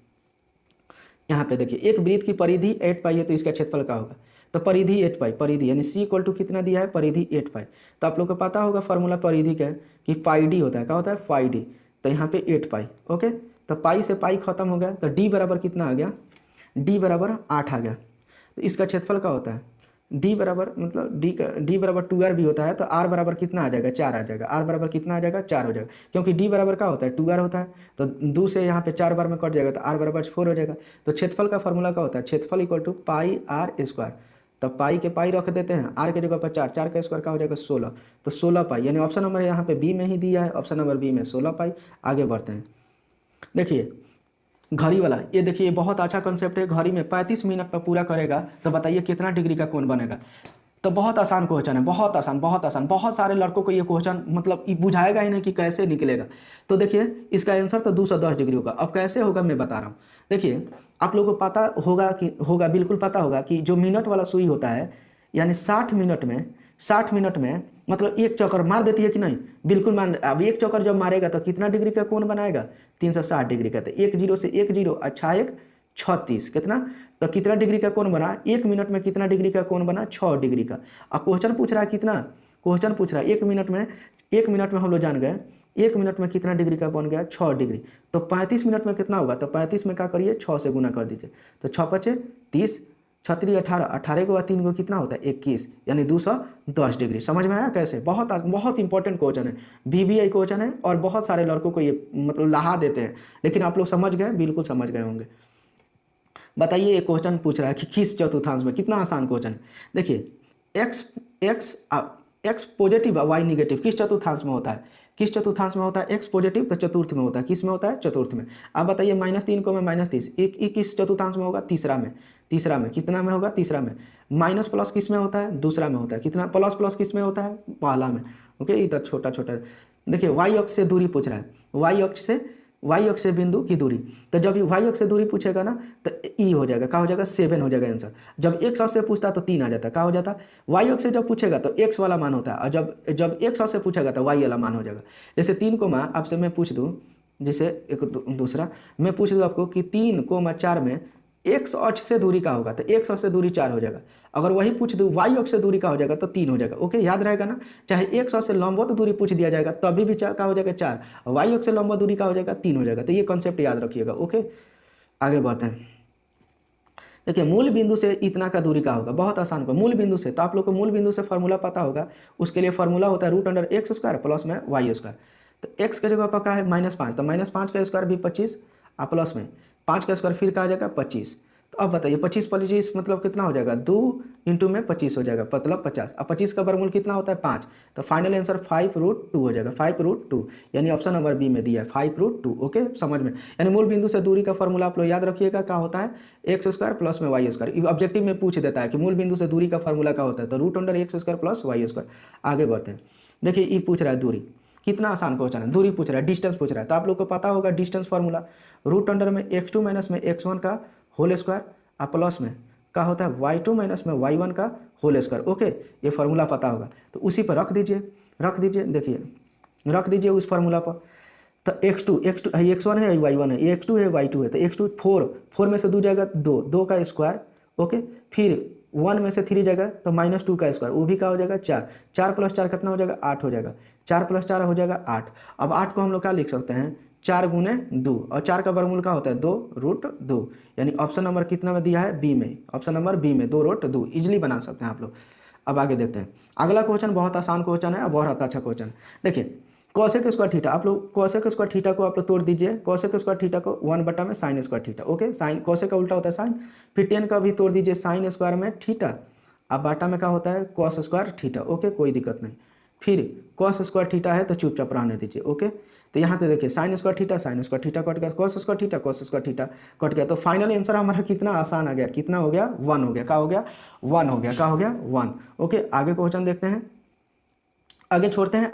यहाँ पे देखिए एक वृत्त की परिधि 8 पाई है तो इसका क्षेत्रफल क्या होगा, तो परिधि 8 पाई, परिधि यानी सी इक्वल टू कितना दिया है, परिधि 8 पाई। तो आप लोग को पता होगा फॉर्मूला परिधि का कि पाई डी होता है, क्या होता है, पाई डी। तो यहाँ पे 8 पाई। ओके, तो पाई से पाई खत्म हो गया तो डी बराबर कितना आ गया, डी बराबर 8 आ गया। तो इसका क्षेत्रफल क्या होता है, डी बराबर मतलब डी बराबर 2r भी होता है तो r बराबर कितना आ जाएगा, 4 आ जाएगा। r बराबर कितना आ जाएगा, 4 हो जाएगा, क्योंकि d बराबर क्या होता है, 2r होता है। तो 2 से यहाँ पे 4 बार में कट जाएगा तो r बराबर 4 हो जाएगा। तो क्षेत्रफल का फॉर्मूला क्या होता है, क्षेत्रफल equal to pi r square. तो पाई के पाई रख देते हैं, r के जगह पर 4, 4 का स्क्वायर क्या हो जाएगा 16। तो 16 पाई, यानी ऑप्शन नंबर यहाँ पे बी में ही दिया है, ऑप्शन नंबर बी में 16 पाई। आगे बढ़ते हैं। देखिए घड़ी वाला, ये देखिए बहुत अच्छा कंसेप्ट है। घड़ी में 35 मिनट पर पूरा करेगा तो बताइए कितना डिग्री का कोण बनेगा। तो बहुत आसान क्वेश्चन है, बहुत आसान, बहुत आसान। बहुत सारे लड़कों को ये क्वेश्चन मतलब बुझाएगा ही नहीं कि कैसे निकलेगा। तो देखिए इसका आंसर तो 210 डिग्री होगा। अब कैसे होगा मैं बता रहा हूँ। देखिए आप लोगों को पता होगा बिल्कुल पता होगा कि जो मिनट वाला सुई होता है, यानी 60 मिनट में मतलब एक चक्कर मार देती है कि नहीं, बिल्कुल मार। अब एक चक्कर जब मारेगा तो कितना डिग्री का कोण बनाएगा, 360 डिग्री का। तो 1 0 से 1 0 अच्छा 1 36 कितना, तो कितना डिग्री का कोण बना, 1 मिनट में कितना डिग्री का कोण बना, 6 डिग्री का। अब क्वेश्चन पूछ रहा है कितना, क्वेश्चन पूछ रहा है 1 मिनट में हम लोग जान गए 1 मिनट में कितना डिग्री का बन गया, 6 डिग्री। तो 35 मिनट में कितना होगा, तो 35 में क्या करिए 6 से गुना कर दीजिए। तो 6 5 30, 36 18, 18 के बाद 3 को कितना होता है 21, यानी 210 डिग्री। समझ में आया कैसे, बहुत बहुत इंपॉर्टेंट क्वेश्चन है, VBI क्वेश्चन है। और बहुत सारे लड़कों को ये मतलब लहा देते हैं, लेकिन आप लोग समझ गए, बिल्कुल समझ गए होंगे। बताइए एक क्वेश्चन पूछ रहा है कि किस चतुर्थांश में, कितना आसान क्वेश्चन है। देखिए एक्स पॉजिटिव वाई निगेटिव किस चतुर्थांश में होता है, किस चतुर्थांश में होता है, एक्स पॉजिटिव तो चतुर्थ में होता है, किस में होता है, चतुर्थ में। आप बताइए -3 को मैं -30, एक किस चतुर्थांश में होगा, तीसरा में। तीसरा में कितना में होगा, तीसरा में। माइनस प्लस किस में होता है, दूसरा में होता है। कितना प्लस प्लस किस में होता है, पहला में। ओके, इधर छोटा छोटा। देखिए वाई अक्ष से दूरी पूछ रहा है, वाई अक्ष से बिंदु की दूरी। तो जब वाई अक्ष से दूरी पूछेगा ना तो ई हो जाएगा, क्या हो जाएगा 7 हो जाएगा आंसर। जब एक्स अक्ष से पूछता है तो 3 आ जाता है, क्या हो जाता, वाई अक्ष से जब पूछेगा तो एक्स वाला मान होता है, और जब एक्स अक्ष से पूछेगा तो वाई वाला मान हो जाएगा। जैसे 3 को आपसे मैं पूछ दूँ, जैसे एक दूसरा मैं पूछ दूँ आपको कि 3,4 में एक्स अक्ष से दूरी का होगा, तो एक्स अक्ष से दूरी 4 हो जाएगा। अगर वही पूछ दूँ वाई अक्ष से दूरी का हो जाएगा तो 3 हो जाएगा। ओके, याद रहेगा ना। चाहे एक्स अक्ष से लंबवत दूरी पूछ दिया जाएगा तभी भी क्या हो जाएगा 4, वाई अक्ष से लंबवत दूरी का हो जाएगा 3 हो जाएगा। तो ये कॉन्सेप्ट याद रखिएगा। ओके, आगे बढ़ते हैं। देखिए मूल बिंदु से इतना का दूरी का होगा, बहुत आसान होगा। मूल बिंदु से, तो आप लोग को मूल बिंदु से फॉर्मूला पता होगा। उसके लिए फॉर्मूला होता है √x² प्लस में y²। तो x के जगह पर क्या है -5, तो -5 का स्क्वायर भी 25, और प्लस में 5 का स्क्वायर फिर क्या आ जाएगा 25। तो अब बताइए 25 मतलब कितना हो जाएगा, 2 इंटू में 25 हो जाएगा, मतलब 50। अब 25 का वर्गमूल कितना होता है 5, तो फाइनल आंसर 5√2 हो जाएगा, 5√2, यानी ऑप्शन नंबर बी में दिया है 5√2। ओके, समझ में। यानी मूल बिंदु से दूरी का फॉर्मूला आप लोग याद रखिएगा, क्या होता है x² प्लस में y²। ऑब्जेक्टिव में पूछ देता है कि मूल बिंदु से दूरी का फॉर्मूला क्या होता है, तो √x² प्लस y²। आगे बढ़ते हैं। देखिए ये पूछ रहा है दूरी, कितना आसान क्वेश्चन है। दूरी पूछ रहा है, डिस्टेंस पूछ रहा है, तो आप लोग को पता होगा डिस्टेंस फार्मूला √में x2 माइनस में x1 का होल स्क्वायर, और प्लस में क्या होता है y2 माइनस में y1 का होल स्क्वायर। ओके, ये फार्मूला पता होगा तो उसी पर रख दीजिए। देखिए रख दीजिए उस फार्मूला पर। तो x1 है y1 है, ये x2 है y2 है, तो x2 4 में से 2 जाएगा 2 का स्क्वायर। ओके, फिर 1 में से 3 जाएगा तो -2 का स्क्वायर, वो भी क्या हो जाएगा 4 प्लस 4 कितना हो जाएगा 8 हो जाएगा, 4 प्लस 4 हो जाएगा 8। अब 8 को हम लोग क्या लिख सकते हैं 4 गुने 2, और 4 का वर्गमूल क्या होता है 2√2, यानी ऑप्शन नंबर कितना में दिया है बी में, ऑप्शन नंबर बी में 2√2 इजिली बना सकते हैं आप लोग। अब आगे देखते हैं अगला क्वेश्चन, बहुत आसान क्वेश्चन है और बहुत अच्छा क्वेश्चन है। देखिए कॉसेक स्क्वायर थीटा, आप लोग कॉसेक स्क्वायर थीटा को आप लोग तोड़ दीजिए, कॉसेक स्क्वायर थीटा को 1 में sine square theta. Okay, sign cosec का उल्टा होता है साइन, फिर 10 का भी तोड़ दीजिए साइन स्क्वायर में थीटा, अब बाटा में क्या होता है कॉस स्क्वायर थीटा। ओके, कोई दिक्कत नहीं। फिर कॉस स्क्वायर थीटा है तो चुपचाप रहने दीजिए। ओके, तो यहाँ पे देखिए साइन स्क्वायर थीटा कट गया, कॉस स्क्वायर थीटा कट गया। तो फाइनल आंसर हमारा कितना आसान आ गया, कितना हो गया, 1 हो गया। क्या हो गया, 1 हो गया। क्या हो गया, 1। ओके, आगे क्वेश्चन देखते हैं, आगे छोड़ते हैं।